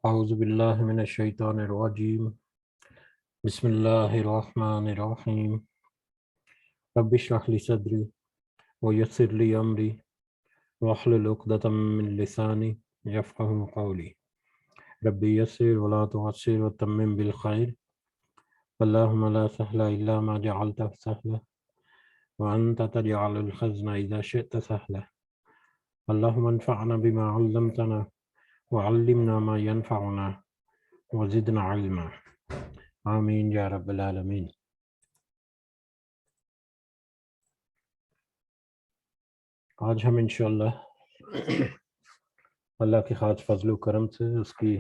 اعوذ باللہ من الشیطان الرجیم بسم اللہ الرحمن الرحیم رب اشرح لی صدری ویسر لی امری واحلل عقدۃ من لسانی یفقہوا قولی رب یسر ولا تعسر وتمم بالخیر اللہم لا سہل الا ما جعلته سہلا وانت تجعل الحزن اذا شئت سہلا اللہم انفعنا بما علمتنا وعلمنا ما ينفعنا وزدنا علما آمین یا رب العالمین۔ آج ہم انشاءاللہ اللہ کے خاص فضل و کرم سے، اس کی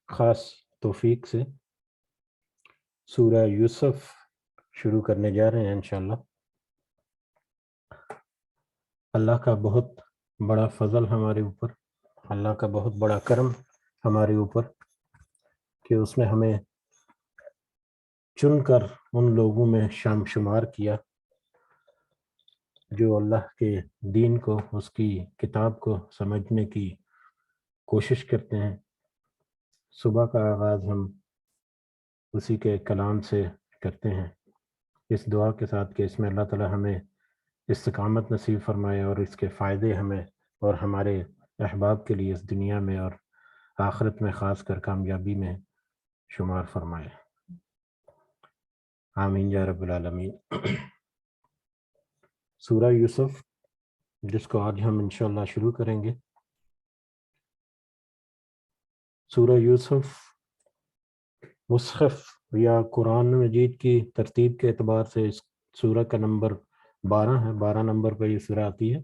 خاص توفیق سے سورہ یوسف شروع کرنے جا رہے ہیں انشاءاللہ۔ اللہ کا بہت بڑا فضل ہمارے اوپر، اللہ کا بہت بڑا کرم ہمارے اوپر کہ اس نے ہمیں چن کر ان لوگوں میں شمار کیا جو اللہ کے دین کو، اس کی کتاب کو سمجھنے کی کوشش کرتے ہیں۔ صبح کا آغاز ہم اسی کے کلام سے کرتے ہیں، اس دعا کے ساتھ کہ اس میں اللہ تعالی ہمیں استقامت نصیب فرمائے اور اس کے فائدے ہمیں اور ہمارے احباب کے لیے اس دنیا میں اور آخرت میں خاص کر کامیابی میں شمار فرمائے۔ آمین یا رب العالمین۔ سورہ یوسف جس کو آج ہم انشاءاللہ شروع کریں گے۔ سورہ یوسف مصحف یا قرآن مجید کی ترتیب کے اعتبار سے اس سورہ کا نمبر 12 ہے، 12 نمبر پر یہ سورہ آتی ہے،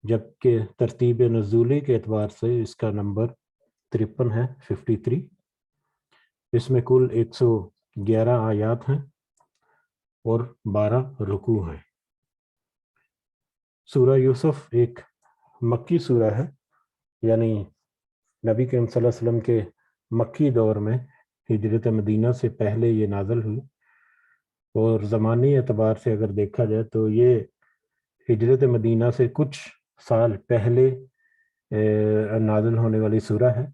جبکہ ترتیب نزولی کے اعتبار سے اس کا نمبر 53 ہے، 53۔ اس میں کل 111 آیات ہیں اور 12 رکوع ہیں۔ سورہ یوسف ایک مکی سورہ ہے، یعنی نبی کریم صلی اللہ علیہ وسلم کے مکی دور میں ہجرت مدینہ سے پہلے یہ نازل ہوئی، اور زمانی اعتبار سے اگر دیکھا جائے تو یہ ہجرت مدینہ سے کچھ سال پہلے نازل ہونے والی سورہ ہے۔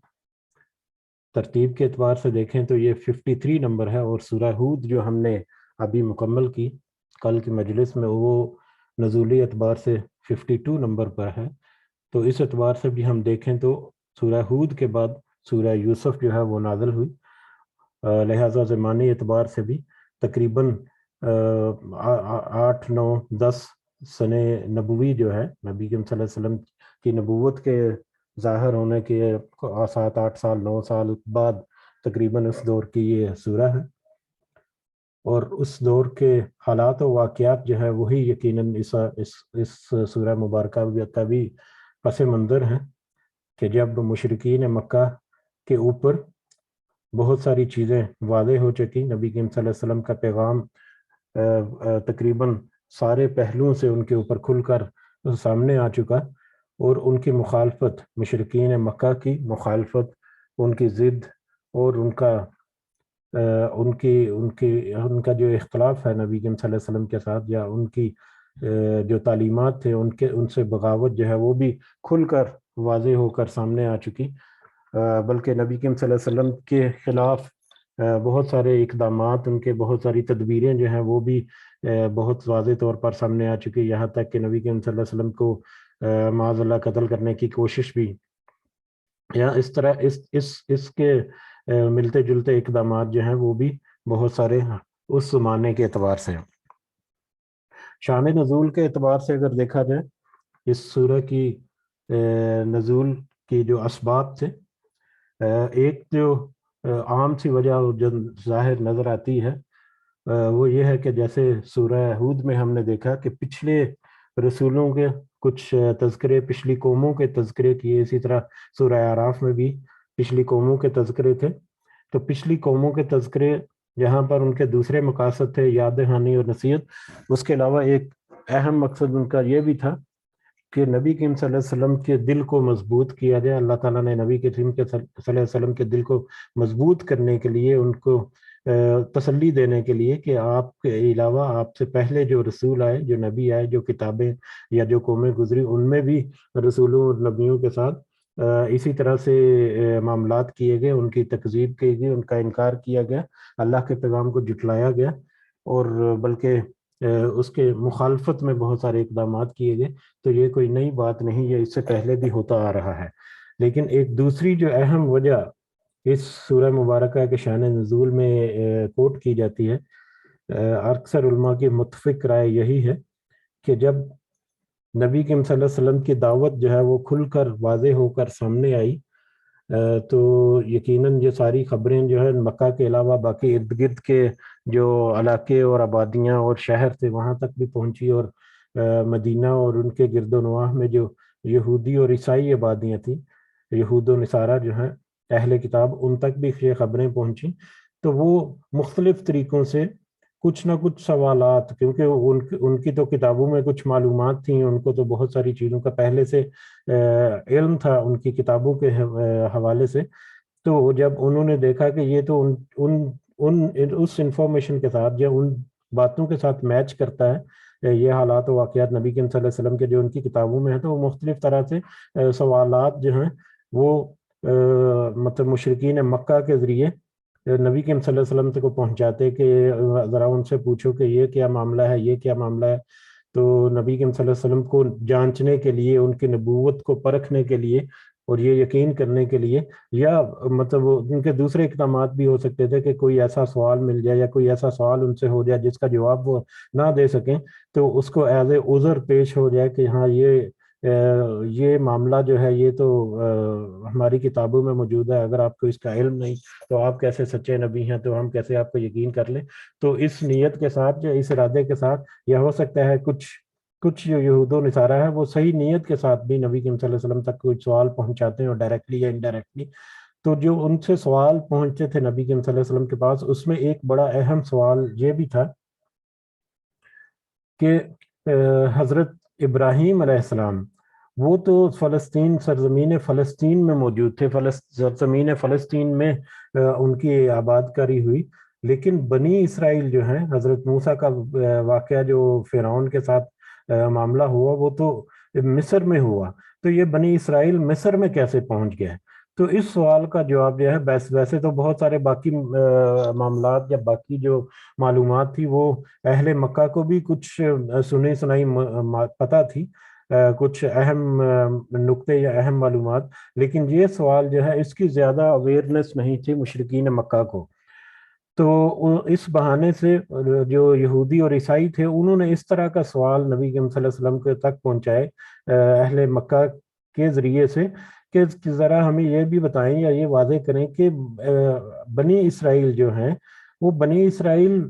ترتیب کے اعتبار سے دیکھیں تو یہ 53 نمبر ہے، اور سورہ ہود جو ہم نے ابھی مکمل کی کل کی مجلس میں، وہ نزولی اعتبار سے 52 نمبر پر ہے۔ تو اس اعتبار سے بھی ہم دیکھیں تو سورہ ہود کے بعد سورہ یوسف جو ہے وہ نازل ہوئی، لہٰذا زمانی اعتبار سے بھی تقریباً 8 9 10 سنِ نبوی جو ہے، نبی کریم صلی اللہ علیہ وسلم کی نبوت کے ظاہر ہونے کے 7 8 سال 9 سال بعد تقریباً اس دور کی یہ سورہ ہے، اور اس دور کے حالات و واقعات جو ہے وہی یقیناً اس سورہ مبارکہ کا بھی پس منظر ہیں کہ جب مشرکین مکہ کے اوپر بہت ساری چیزیں واضح ہو چکی، نبی کریم صلی اللہ علیہ وسلم کا پیغام تقریباً سارے پہلوؤں سے ان کے اوپر کھل کر سامنے آ چکا، اور ان کی مخالفت، مشرکین مکہ کی مخالفت، ان کی ضد اور ان کا جو اختلاف ہے نبی کریم صلی اللہ علیہ وسلم کے ساتھ، یا ان کی جو تعلیمات تھے ان سے بغاوت جو ہے وہ بھی کھل کر واضح ہو کر سامنے آ چکی، بلکہ نبی کریم صلی اللہ علیہ وسلم کے خلاف بہت سارے اقدامات، ان کے بہت ساری تدبیریں جو ہیں وہ بھی بہت واضح طور پر سامنے آ چکی، یہاں تک کہ نبی کریم صلی اللہ علیہ وسلم کو معاذ اللہ قتل کرنے کی کوشش بھی، یا اس طرح اس کے ملتے جلتے اقدامات جو ہیں وہ بھی بہت سارے اس زمانے کے اعتبار سے۔ شان نزول کے اعتبار سے اگر دیکھا جائے، اس سورہ کی نزول کی جو اسباب تھے، ایک جو عام سی وجہ جو ظاہر نظر آتی ہے وہ یہ ہے کہ جیسے سورہ ہود میں ہم نے دیکھا کہ پچھلے رسولوں کے کچھ تذکرے، پچھلی قوموں کے تذکرے کیے، اسی طرح سورہ اعراف میں بھی پچھلی قوموں کے تذکرے تھے۔ تو پچھلی قوموں کے تذکرے جہاں پر ان کے دوسرے مقاصد تھے، یاد دہانی اور نصیحت، اس کے علاوہ ایک اہم مقصد ان کا یہ بھی تھا کہ نبی کریم صلی اللہ علیہ وسلم کے دل کو مضبوط کیا جائے۔ اللہ تعالیٰ نے نبی کریم صلی اللہ علیہ وسلم کے دل کو مضبوط کرنے کے لیے، ان کو تسلی دینے کے لیے کہ آپ کے علاوہ آپ سے پہلے جو رسول آئے، جو نبی آئے، جو کتابیں یا جو قومیں گزری، ان میں بھی رسولوں اور نبیوں کے ساتھ اسی طرح سے معاملات کیے گئے، ان کی تکذیب کی گئی، ان کا انکار کیا گیا، اللہ کے پیغام کو جھٹلایا گیا، اور بلکہ اس کے مخالفت میں بہت سارے اقدامات کیے گئے۔ تو یہ کوئی نئی بات نہیں، یہ اس سے پہلے بھی ہوتا آ رہا ہے۔ لیکن ایک دوسری جو اہم وجہ اس سورہ مبارکہ کے شان نزول میں کوٹ کی جاتی ہے، اکثر علماء کی متفق رائے یہی ہے کہ جب نبی کریم صلی اللہ علیہ وسلم کی دعوت جو ہے وہ کھل کر واضح ہو کر سامنے آئی، تو یقیناً یہ ساری خبریں جو ہے مکہ کے علاوہ باقی ارد گرد کے جو علاقے اور آبادیاں اور شہر تھے وہاں تک بھی پہنچی، اور مدینہ اور ان کے گرد و نواح میں جو یہودی اور عیسائی آبادیاں تھیں، یہود و نصارہ جو ہیں اہل کتاب، ان تک بھی یہ خبریں پہنچیں۔ تو وہ مختلف طریقوں سے کچھ نہ کچھ سوالات، کیونکہ ان کی تو کتابوں میں کچھ معلومات تھیں، ان کو تو بہت ساری چیزوں کا پہلے سے علم تھا ان کی کتابوں کے حوالے سے۔ تو جب انہوں نے دیکھا کہ یہ تو اس انفارمیشن کے ساتھ یا ان باتوں کے ساتھ میچ کرتا ہے، یہ حالات و واقعات نبی کریم صلی اللہ علیہ وسلم کے جو ان کی کتابوں میں ہیں، تو وہ مختلف طرح سے سوالات جو ہیں وہ مطلب مشرکین مکہ کے ذریعے نبی کریم صلی اللہ علیہ وسلم کو پہنچاتے کہ ذرا ان سے پوچھو کہ یہ کیا معاملہ ہے، یہ کیا معاملہ ہے۔ تو نبی کریم صلی اللہ علیہ وسلم کو جانچنے کے لیے، ان کی نبوت کو پرکھنے کے لیے اور یہ یقین کرنے کے لیے، یا مطلب ان کے دوسرے اقدامات بھی ہو سکتے تھے کہ کوئی ایسا سوال مل جائے یا کوئی ایسا سوال ان سے ہو جائے جس کا جواب وہ نہ دے سکیں، تو اس کو ایز اے عذر پیش ہو جائے کہ ہاں یہ معاملہ جو ہے یہ تو ہماری کتابوں میں موجود ہے، اگر آپ کو اس کا علم نہیں تو آپ کیسے سچے نبی ہیں، تو ہم کیسے آپ کو یقین کر لیں۔ تو اس نیت کے ساتھ، یا اس ارادے کے ساتھ، یا ہو سکتا ہے کچھ جو یہود و نصارہ ہے وہ صحیح نیت کے ساتھ بھی نبی کریم صلی اللہ علیہ وسلم تک کوئی سوال پہنچاتے ہیں، اور ڈائریکٹلی یا انڈائریکٹلی۔ تو جو ان سے سوال پہنچتے تھے نبی کریم صلی اللہ علیہ وسلم کے پاس، اس میں ایک بڑا اہم سوال یہ بھی تھا کہ حضرت ابراہیم علیہ السلام وہ تو فلسطین، سرزمین فلسطین میں موجود تھے، سرزمین فلسطین میں ان کی آباد کاری ہوئی، لیکن بنی اسرائیل جو ہیں، حضرت موسیٰ کا واقعہ جو فرعون کے ساتھ معاملہ ہوا، وہ تو مصر میں ہوا، تو یہ بنی اسرائیل مصر میں کیسے پہنچ گیا؟ تو اس سوال کا جواب جو ہے، ویسے تو بہت سارے باقی معاملات یا باقی جو معلومات تھی وہ اہل مکہ کو بھی کچھ سنی سنائی پتہ تھی، کچھ اہم نقطے یا اہم معلومات، لیکن یہ سوال جو ہے اس کی زیادہ اویئرنیس نہیں تھی مشرکین مکہ کو۔ تو اس بہانے سے جو یہودی اور عیسائی تھے، انہوں نے اس طرح کا سوال نبی کریم صلی اللہ علیہ وسلم کے تک پہنچائے اہل مکہ کے ذریعے سے کہ ذرا ہمیں یہ بھی بتائیں یا یہ واضح کریں کہ بنی اسرائیل جو ہیں، وہ بنی اسرائیل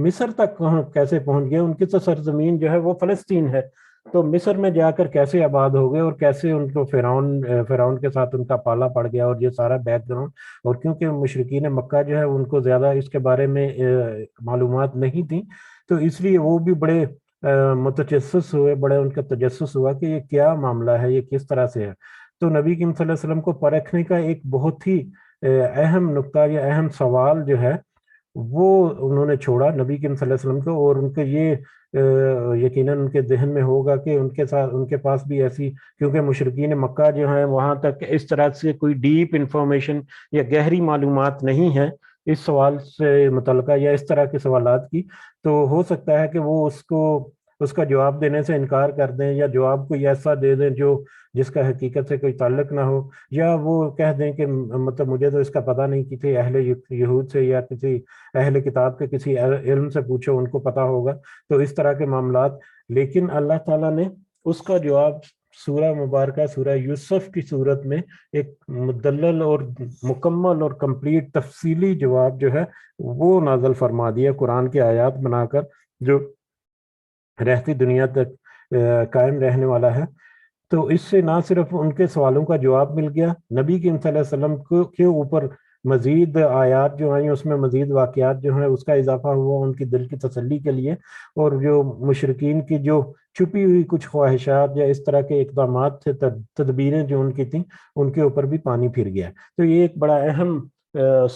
مصر تک کیسے پہنچ گئے؟ ان کی تو سرزمین جو ہے وہ فلسطین ہے، تو مصر میں جا کر کیسے آباد ہو گئے، اور کیسے ان کو فرعون کے ساتھ ان کا پالا پڑ گیا، اور یہ سارا بیک گراؤنڈ۔ اور کیونکہ مشرکین مکہ جو ہے ان کو زیادہ اس کے بارے میں معلومات نہیں تھیں، تو اس لیے وہ بھی بڑے متجسس ہوئے، بڑے ان کا تجسس ہوا کہ یہ کیا معاملہ ہے، یہ کس طرح سے ہے۔ تو نبی کریم صلی اللہ علیہ وسلم کو پرکھنے کا ایک بہت ہی اہم نقطہ یا اہم سوال جو ہے وہ انہوں نے چھوڑا نبی کریم صلی اللہ علیہ وسلم کو، اور ان کے یہ یقیناً ان کے ذہن میں ہوگا کہ ان کے پاس بھی ایسی، کیونکہ مشرکین مکہ جو ہیں وہاں تک اس طرح سے کوئی ڈیپ انفارمیشن یا گہری معلومات نہیں ہے اس سوال سے متعلقہ یا اس طرح کے سوالات کی، تو ہو سکتا ہے کہ وہ اس کا جواب دینے سے انکار کر دیں، یا جواب کوئی ایسا دے دیں جس کا حقیقت سے کوئی تعلق نہ ہو، یا وہ کہہ دیں کہ مطلب مجھے تو اس کا پتہ نہیں، کسی اہل یہود سے یا کسی اہل کتاب کے کسی علم سے پوچھو، ان کو پتہ ہوگا، تو اس طرح کے معاملات۔ لیکن اللہ تعالیٰ نے اس کا جواب سورہ مبارکہ، سورہ یوسف کی صورت میں ایک مدلل اور مکمل اور کمپلیٹ تفصیلی جواب جو ہے وہ نازل فرما دیا، قرآن کی آیات بنا کر، جو رہتی دنیا تک قائم رہنے والا ہے۔ تو اس سے نہ صرف ان کے سوالوں کا جواب مل گیا، نبی کریم صلی اللہ علیہ وسلم کے اوپر مزید آیات جو آئیں، اس میں مزید واقعات جو ہیں اس کا اضافہ ہوا ان کی دل کی تسلی کے لیے، اور جو مشرکین کی جو چھپی ہوئی کچھ خواہشات یا اس طرح کے اقدامات تھے، تدبیریں جو ان کی تھیں، ان کے اوپر بھی پانی پھر گیا۔ تو یہ ایک بڑا اہم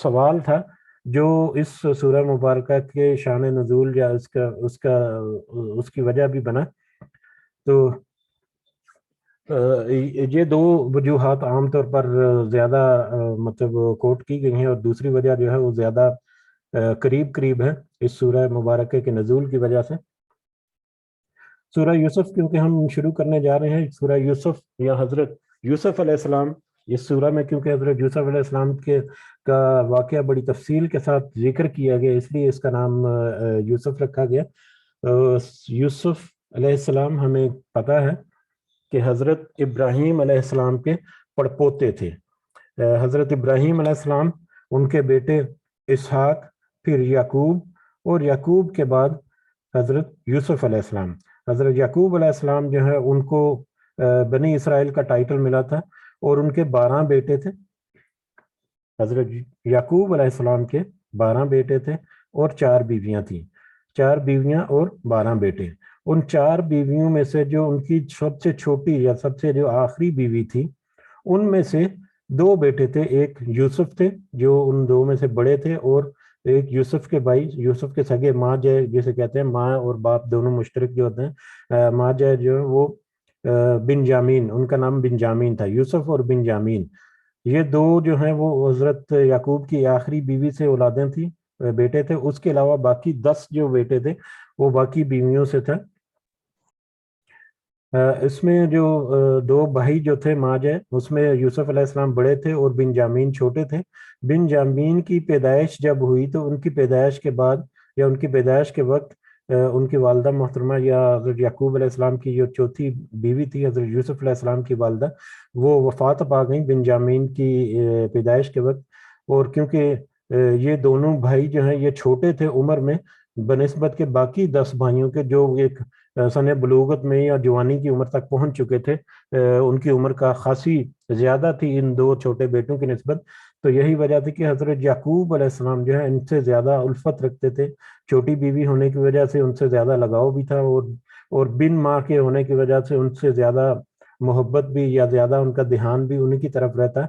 سوال تھا جو اس سورہ مبارکہ کے شان نزول یا اس کی وجہ بھی بنا۔ تو یہ دو وجوہات عام طور پر زیادہ مطلب کوٹ کی گئی ہیں، اور دوسری وجہ جو ہے وہ زیادہ قریب قریب ہے اس سورہ مبارکہ کے نزول کی وجہ سے۔ سورہ یوسف کیونکہ ہم شروع کرنے جا رہے ہیں، سورہ یوسف یا حضرت یوسف علیہ السلام، اس سورہ میں کیونکہ حضرت یوسف علیہ السلام کا واقعہ بڑی تفصیل کے ساتھ ذکر کیا گیا، اس لیے اس کا نام یوسف رکھا گیا۔ یوسف علیہ السلام ہمیں پتہ ہے کہ حضرت ابراہیم علیہ السلام کے پڑپوتے تھے۔ حضرت ابراہیم علیہ السلام، ان کے بیٹے اسحاق، پھر یعقوب، اور یعقوب کے بعد حضرت یوسف علیہ السلام۔ حضرت یعقوب علیہ السلام جو ہے ان کو بنی اسرائیل کا ٹائٹل ملا تھا، اور ان کے 12 بیٹے تھے۔ حضرت یعقوب علیہ السلام کے 12 بیٹے تھے اور 4 بیویاں تھیں، 4 بیویاں اور 12 بیٹے۔ ان 4 بیویوں میں سے جو ان کی سب سے چھوٹی یا سب سے جو آخری بیوی تھی، ان میں سے 2 بیٹے تھے، ایک یوسف تھے جو ان 2 میں سے بڑے تھے، اور ایک یوسف کے بھائی، یوسف کے سگے ماں جائے جسے کہتے ہیں، ماں اور باپ دونوں مشترک جو ہوتے ہیں، ماں جائے جو ہے وہ بنجامین، ان کا نام بنجامین تھا، یوسف اور بنجامین۔ یہ 2 جو ہیں وہ حضرت یعقوب کی آخری بیوی سے اولادیں تھیں، بیٹے تھے۔ اس کے علاوہ باقی 10 جو بیٹے تھے وہ باقی بیویوں سے تھے۔ اس میں جو 2 بھائی جو تھے ماجے، اس میں یوسف علیہ السلام بڑے تھے اور بنجامین چھوٹے تھے۔ بنجامین کی پیدائش جب ہوئی تو ان کی پیدائش کے بعد یا ان کی پیدائش کے وقت ان کی والدہ محترمہ یا حضرت یعقوب علیہ السلام کی جو چوتھی بیوی تھی حضرت یوسف علیہ السلام کی والدہ، وہ وفات پا گئیں بنجامین کی پیدائش کے وقت۔ اور کیونکہ یہ دونوں بھائی جو ہیں یہ چھوٹے تھے عمر میں بنسبت کے باقی 10 بھائیوں کے، جو ایک سن بلوغت میں یا جوانی کی عمر تک پہنچ چکے تھے، ان کی عمر کا خاصی زیادہ تھی ان 2 چھوٹے بیٹوں کی نسبت۔ تو یہی وجہ تھی کہ حضرت یعقوب علیہ السلام جو ہے ان سے زیادہ الفت رکھتے تھے، چھوٹی بیوی ہونے کی وجہ سے ان سے زیادہ لگاؤ بھی تھا، اور بن ماں کے ہونے کی وجہ سے ان سے زیادہ محبت بھی یا زیادہ ان کا دھیان بھی انہیں کی طرف رہتا۔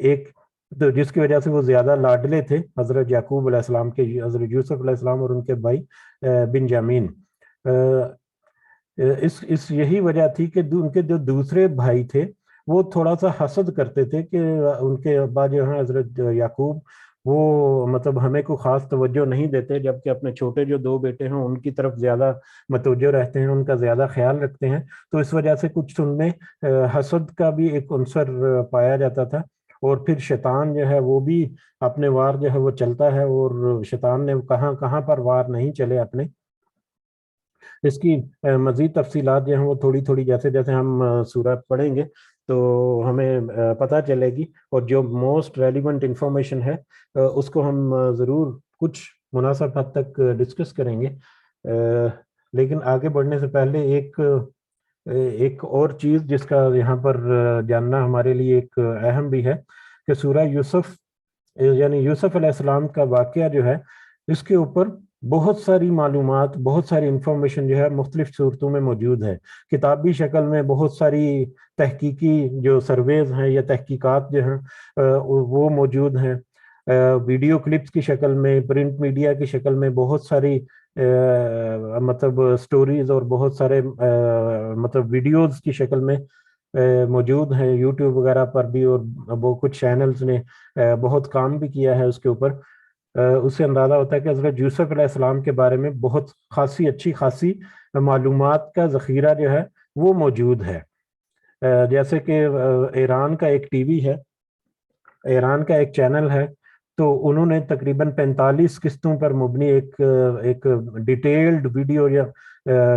ایک تو جس کی وجہ سے وہ زیادہ لاڈلے تھے حضرت یعقوب علیہ السلام کے، حضرت یوسف علیہ السلام اور ان کے بھائی بنجامین۔ اس یہی وجہ تھی کہ ان کے جو دوسرے بھائی تھے وہ تھوڑا سا حسد کرتے تھے کہ ان کے ابا جو ہیں حضرت یعقوب، وہ مطلب ہمیں کوئی خاص توجہ نہیں دیتے، جبکہ اپنے چھوٹے جو 2 بیٹے ہیں ان کی طرف زیادہ متوجہ رہتے ہیں، ان کا زیادہ خیال رکھتے ہیں۔ تو اس وجہ سے کچھ ان میں حسد کا بھی ایک عنصر پایا جاتا تھا۔ اور پھر شیطان جو ہے وہ بھی اپنے وار جو ہے وہ چلتا ہے، اور شیطان نے کہاں کہاں پر وار نہیں چلے اپنے۔ اس کی مزید تفصیلات جو ہیں وہ تھوڑی تھوڑی جیسے جیسے ہم سورہ پڑھیں گے تو ہمیں پتہ چلے گی، اور جو موسٹ ریلیونٹ انفارمیشن ہے اس کو ہم ضرور کچھ مناسب حد تک ڈسکس کریں گے۔ لیکن آگے بڑھنے سے پہلے ایک اور چیز جس کا یہاں پر جاننا ہمارے لیے ایک اہم بھی ہے کہ سورہ یوسف یعنی یوسف علیہ السلام کا واقعہ جو ہے، اس کے اوپر بہت ساری معلومات، بہت ساری انفارمیشن جو ہے مختلف صورتوں میں موجود ہے۔ کتابی شکل میں بہت ساری تحقیقی جو سرویز ہیں یا تحقیقات جو ہیں وہ موجود ہیں، ویڈیو کلپس کی شکل میں، پرنٹ میڈیا کی شکل میں بہت ساری مطلب سٹوریز اور بہت سارے مطلب ویڈیوز کی شکل میں موجود ہیں یوٹیوب وغیرہ پر بھی، اور وہ کچھ چینلز نے بہت کام بھی کیا ہے اس کے اوپر۔ اس سے اندازہ ہوتا ہے کہ حضرت یوسف علیہ السلام کے بارے میں بہت اچھی خاصی معلومات کا ذخیرہ جو ہے وہ موجود ہے۔ جیسے کہ ایران کا ایک ٹی وی ہے، ایران کا ایک چینل ہے، تو انہوں نے تقریباً 45 قسطوں پر مبنی ایک ڈیٹیلڈ ویڈیو یا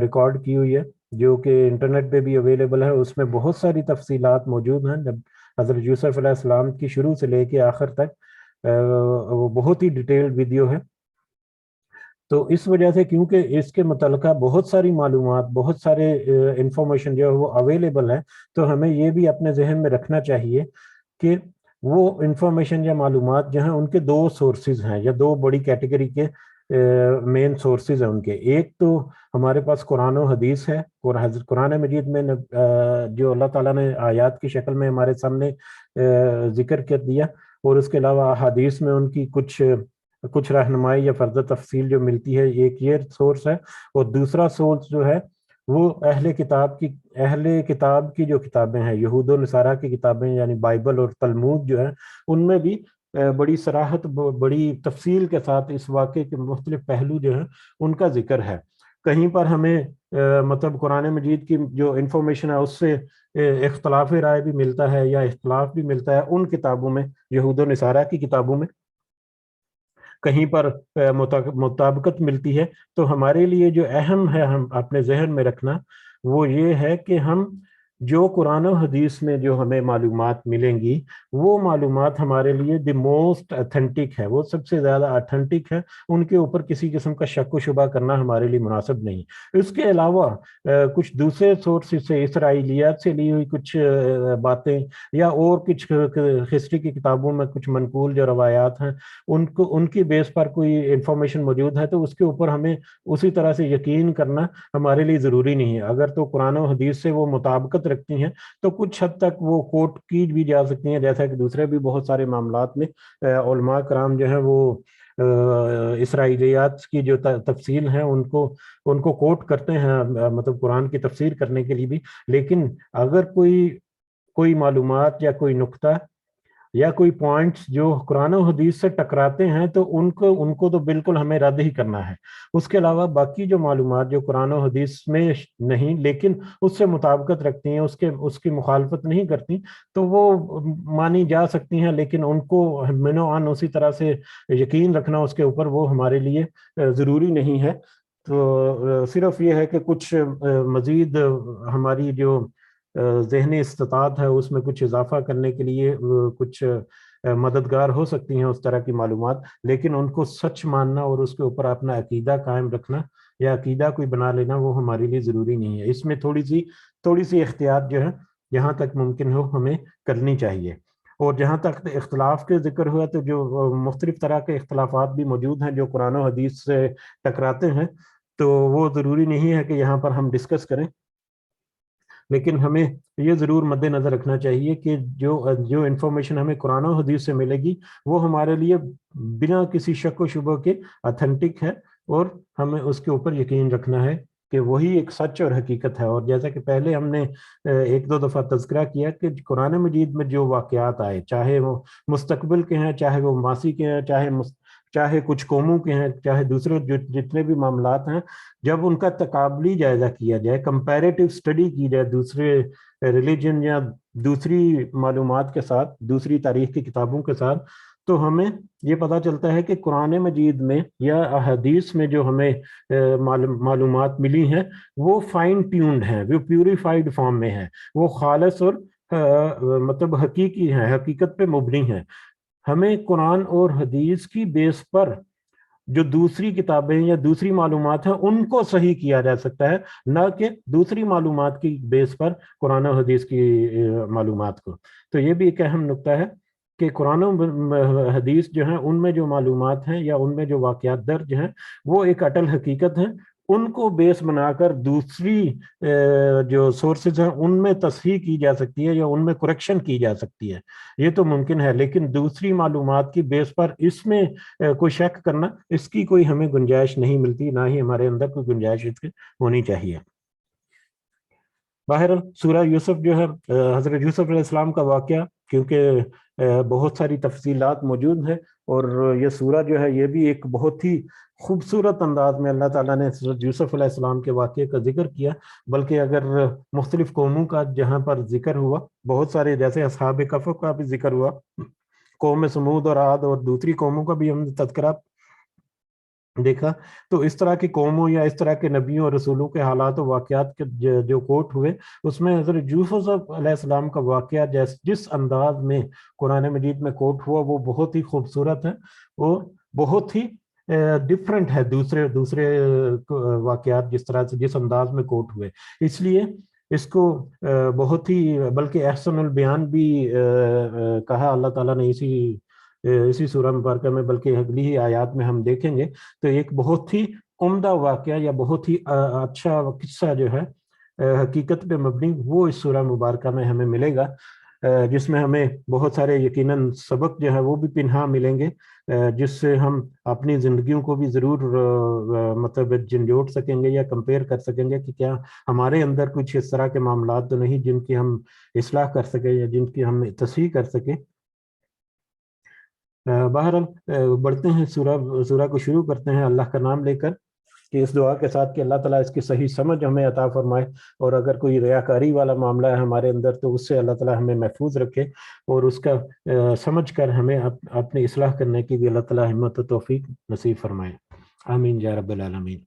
ریکارڈ کی ہوئی ہے، جو کہ انٹرنیٹ پہ بھی اویلیبل ہے۔ اس میں بہت ساری تفصیلات موجود ہیں جب حضرت یوسف علیہ السلام کی شروع سے لے کے آخر تک، وہ بہت ہی ڈیٹیلڈ ویڈیو ہے۔ تو اس وجہ سے کیونکہ اس کے متعلقہ بہت ساری معلومات، بہت سارے انفارمیشن جو ہے وہ اویلیبل ہے، تو ہمیں یہ بھی اپنے ذہن میں رکھنا چاہیے کہ وہ انفارمیشن یا معلومات جو ہیں ان کے 2 سورسز ہیں یا 2 بڑی کیٹیگری کے مین سورسز ہیں ان کے۔ ایک تو ہمارے پاس قرآن و حدیث ہے، اور قرآن مجید میں جو اللہ تعالیٰ نے آیات کی شکل میں ہمارے سامنے ذکر کر دیا، اور اس کے علاوہ حدیث میں ان کی کچھ رہنمائی یا فرض تفصیل جو ملتی ہے، ایک یہ سورس ہے۔ اور دوسرا سورس جو ہے وہ اہل کتاب کی جو کتابیں ہیں، یہود و نصارہ کی کتابیں یعنی بائبل اور تلمود جو ہے، ان میں بھی بڑی صراحت، بڑی تفصیل کے ساتھ اس واقعے کے مختلف پہلو جو ہیں ان کا ذکر ہے۔ کہیں پر ہمیں مطلب قرآن مجید کی جو انفارمیشن ہے اس سے اختلاف رائے بھی ملتا ہے یا اختلاف بھی ملتا ہے ان کتابوں میں، یہود و نصارہ کی کتابوں میں کہیں پر مطابقت ملتی ہے۔ تو ہمارے لیے جو اہم ہے ہم اپنے ذہن میں رکھنا وہ یہ ہے کہ ہم جو قرآن و حدیث میں جو ہمیں معلومات ملیں گی وہ معلومات ہمارے لیے دی موسٹ اتھینٹک ہے، وہ سب سے زیادہ اتھینٹک ہے، ان کے اوپر کسی قسم کا شک و شبہ کرنا ہمارے لیے مناسب نہیں۔ اس کے علاوہ کچھ دوسرے سورسز سے، اسرائیلیات سے لی ہوئی کچھ باتیں یا اور کچھ ہسٹری کی کتابوں میں کچھ منقول جو روایات ہیں ان کی بیس پر کوئی انفارمیشن موجود ہے تو اس کے اوپر ہمیں اسی طرح سے یقین کرنا ہمارے لیے ضروری نہیں ہے۔ اگر تو قرآن و حدیث سے وہ مطابقت رکھتی ہیں تو کچھ حد تک وہ کوٹ کی بھی جا سکتی ہیں، جیسا کہ دوسرے بھی بہت سارے معاملات میں علماء کرام جو ہیں وہ اسرائیلیات کی جو تفصیل ہیں ان کو کوٹ کرتے ہیں، مطلب قرآن کی تفسیر کرنے کے لیے بھی۔ لیکن اگر کوئی معلومات یا کوئی نقطہ یا کوئی پوائنٹس جو قرآن و حدیث سے ٹکراتے ہیں تو ان کو تو بالکل ہمیں رد ہی کرنا ہے۔ اس کے علاوہ باقی جو معلومات جو قرآن و حدیث میں نہیں لیکن اس سے مطابقت رکھتی ہیں، اس کی مخالفت نہیں کرتی، تو وہ مانی جا سکتی ہیں، لیکن ان کو منو عن اسی طرح سے یقین رکھنا اس کے اوپر وہ ہمارے لیے ضروری نہیں ہے۔ تو صرف یہ ہے کہ کچھ مزید ہماری جو ذہنی استطاعت ہے اس میں کچھ اضافہ کرنے کے لیے کچھ مددگار ہو سکتی ہیں اس طرح کی معلومات، لیکن ان کو سچ ماننا اور اس کے اوپر اپنا عقیدہ قائم رکھنا یا عقیدہ کوئی بنا لینا وہ ہمارے لیے ضروری نہیں ہے۔ اس میں تھوڑی سی احتیاط جو ہے جہاں تک ممکن ہو ہمیں کرنی چاہیے۔ اور جہاں تک اختلاف کے ذکر ہوا تو جو مختلف طرح کے اختلافات بھی موجود ہیں جو قرآن و حدیث سے ٹکراتے ہیں، تو وہ ضروری نہیں ہے کہ یہاں پر ہم ڈسکس کریں، لیکن ہمیں یہ ضرور مد نظر رکھنا چاہیے کہ جو انفارمیشن ہمیں قرآن و حدیث سے ملے گی وہ ہمارے لیے بنا کسی شک و شبہ کے اتھینٹک ہے، اور ہمیں اس کے اوپر یقین رکھنا ہے کہ وہی ایک سچ اور حقیقت ہے۔ اور جیسا کہ پہلے ہم نے ایک دو دفعہ تذکرہ کیا کہ قرآن مجید میں جو واقعات آئے، چاہے وہ مستقبل کے ہیں، چاہے وہ ماضی کے ہیں، چاہے کچھ قوموں کے ہیں، چاہے دوسرے جتنے بھی معاملات ہیں، جب ان کا تقابلی جائزہ کیا جائے، کمپیریٹیو اسٹڈی کی جائے دوسرے ریلیجن یا دوسری معلومات کے ساتھ، دوسری تاریخ کی کتابوں کے ساتھ، تو ہمیں یہ پتہ چلتا ہے کہ قرآن مجید میں یا احادیث میں جو ہمیں معلومات ملی ہیں وہ فائن ٹیونڈ ہیں، وہ پیوریفائڈ فارم میں ہیں، وہ خالص اور مطلب حقیقی ہیں، حقیقت پہ مبنی ہیں۔ ہمیں قرآن اور حدیث کی بیس پر جو دوسری کتابیں یا دوسری معلومات ہیں ان کو صحیح کیا جا سکتا ہے، نہ کہ دوسری معلومات کی بیس پر قرآن و حدیث کی معلومات کو۔ تو یہ بھی ایک اہم نقطہ ہے کہ قرآن و حدیث جو ہیں ان میں جو معلومات ہیں یا ان میں جو واقعات درج ہیں وہ ایک اٹل حقیقت ہیں، ان کو بیس بنا کر دوسری جو سورسز ہیں ان میں تصحیح کی جا سکتی ہے یا ان میں کریکشن کی جا سکتی ہے، یہ تو ممکن ہے، لیکن دوسری معلومات کی بیس پر اس میں کوئی شک کرنا، اس کی کوئی ہمیں گنجائش نہیں ملتی، نہ ہی ہمارے اندر کوئی گنجائش اس کی ہونی چاہیے۔ بہرحال سورہ یوسف جو ہے، حضرت یوسف علیہ السلام کا واقعہ، کیونکہ بہت ساری تفصیلات موجود ہیں، اور یہ سورہ جو ہے یہ بھی ایک بہت ہی خوبصورت انداز میں اللہ تعالیٰ نے حضرت یوسف علیہ السلام کے واقعے کا ذکر کیا۔ بلکہ اگر مختلف قوموں کا جہاں پر ذکر ہوا، بہت سارے جیسے اصحاب کہف کا بھی ذکر ہوا، قوم سمود اور عاد اور دوسری قوموں کا بھی ہم نے تذکرہ دیکھا، تو اس طرح کی قوموں یا اس طرح کے نبیوں اور رسولوں کے حالات و واقعات کے جو کوٹ ہوئے، اس میں حضرت یوسف علیہ السلام کا واقعہ جس انداز میں قرآن مجید میں کوٹ ہوا وہ بہت ہی خوبصورت ہے، وہ بہت ہی ڈفرینٹ ہے دوسرے واقعات جس طرح سے جس انداز میں کوٹ ہوئے۔ اس لیے اس کو بہت ہی بلکہ احسن البیان بھی کہا اللہ تعالیٰ نے اسی سورہ مبارکہ میں، بلکہ اگلی ہی آیات میں ہم دیکھیں گے۔ تو ایک بہت ہی عمدہ واقعہ یا بہت ہی اچھا قصہ جو ہے حقیقت پہ مبنی، وہ اس سورہ مبارکہ میں ہمیں ملے گا۔ جس میں ہمیں بہت سارے یقیناً سبق جو ہے وہ بھی پنہا ملیں گے، جس سے ہم اپنی زندگیوں کو بھی ضرور مطلب جھنجھوڑ سکیں گے یا کمپیئر کر سکیں گے کہ کیا ہمارے اندر کچھ اس طرح کے معاملات تو نہیں جن کی ہم اصلاح کر سکیں یا جن کی ہم تصحیح کر سکیں۔ بہرحال بڑھتے ہیں، سورہ کو شروع کرتے ہیں اللہ کا نام لے کر، کہ اس دعا کے ساتھ کہ اللہ تعالیٰ اس کی صحیح سمجھ ہمیں عطا فرمائے، اور اگر کوئی ریاکاری والا معاملہ ہے ہمارے اندر تو اس سے اللہ تعالیٰ ہمیں محفوظ رکھے، اور اس کا سمجھ کر ہمیں اپنی اصلاح کرنے کی بھی اللہ تعالیٰ ہمت و توفیق نصیب فرمائے، آمین یا رب العالمین۔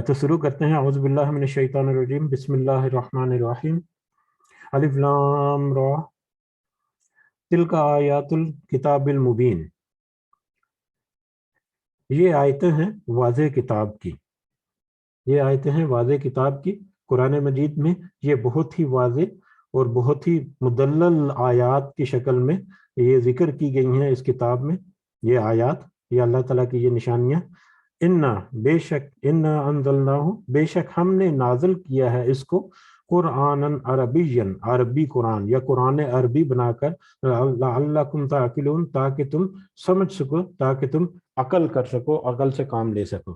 تو شروع کرتے ہیں، اعوذ باللہ من الشیطان الرجیم، بسم اللہ الرحمن الرحیم، الف لام را تلک آیات الکتاب المبین۔ یہ آیتیں ہیں واضح کتاب کی، یہ آیتیں ہیں واضح کتاب کی۔ قرآن مجید میں یہ بہت ہی واضح اور بہت ہی مدلل آیات کی شکل میں یہ ذکر کی گئی ہیں اس کتاب میں، یہ آیات، یہ اللہ تعالیٰ کی یہ نشانیاں۔ بے شک انزلناہ، بے شک ہم نے نازل کیا ہے اس کو، قرآناً عربیاً، عربی قرآن یا قرآن عربی بنا کر، لعلکم تعقلون، تاکہ تم سمجھ سکو، تاکہ تم عقل کر سکو، عقل سے کام لے سکو۔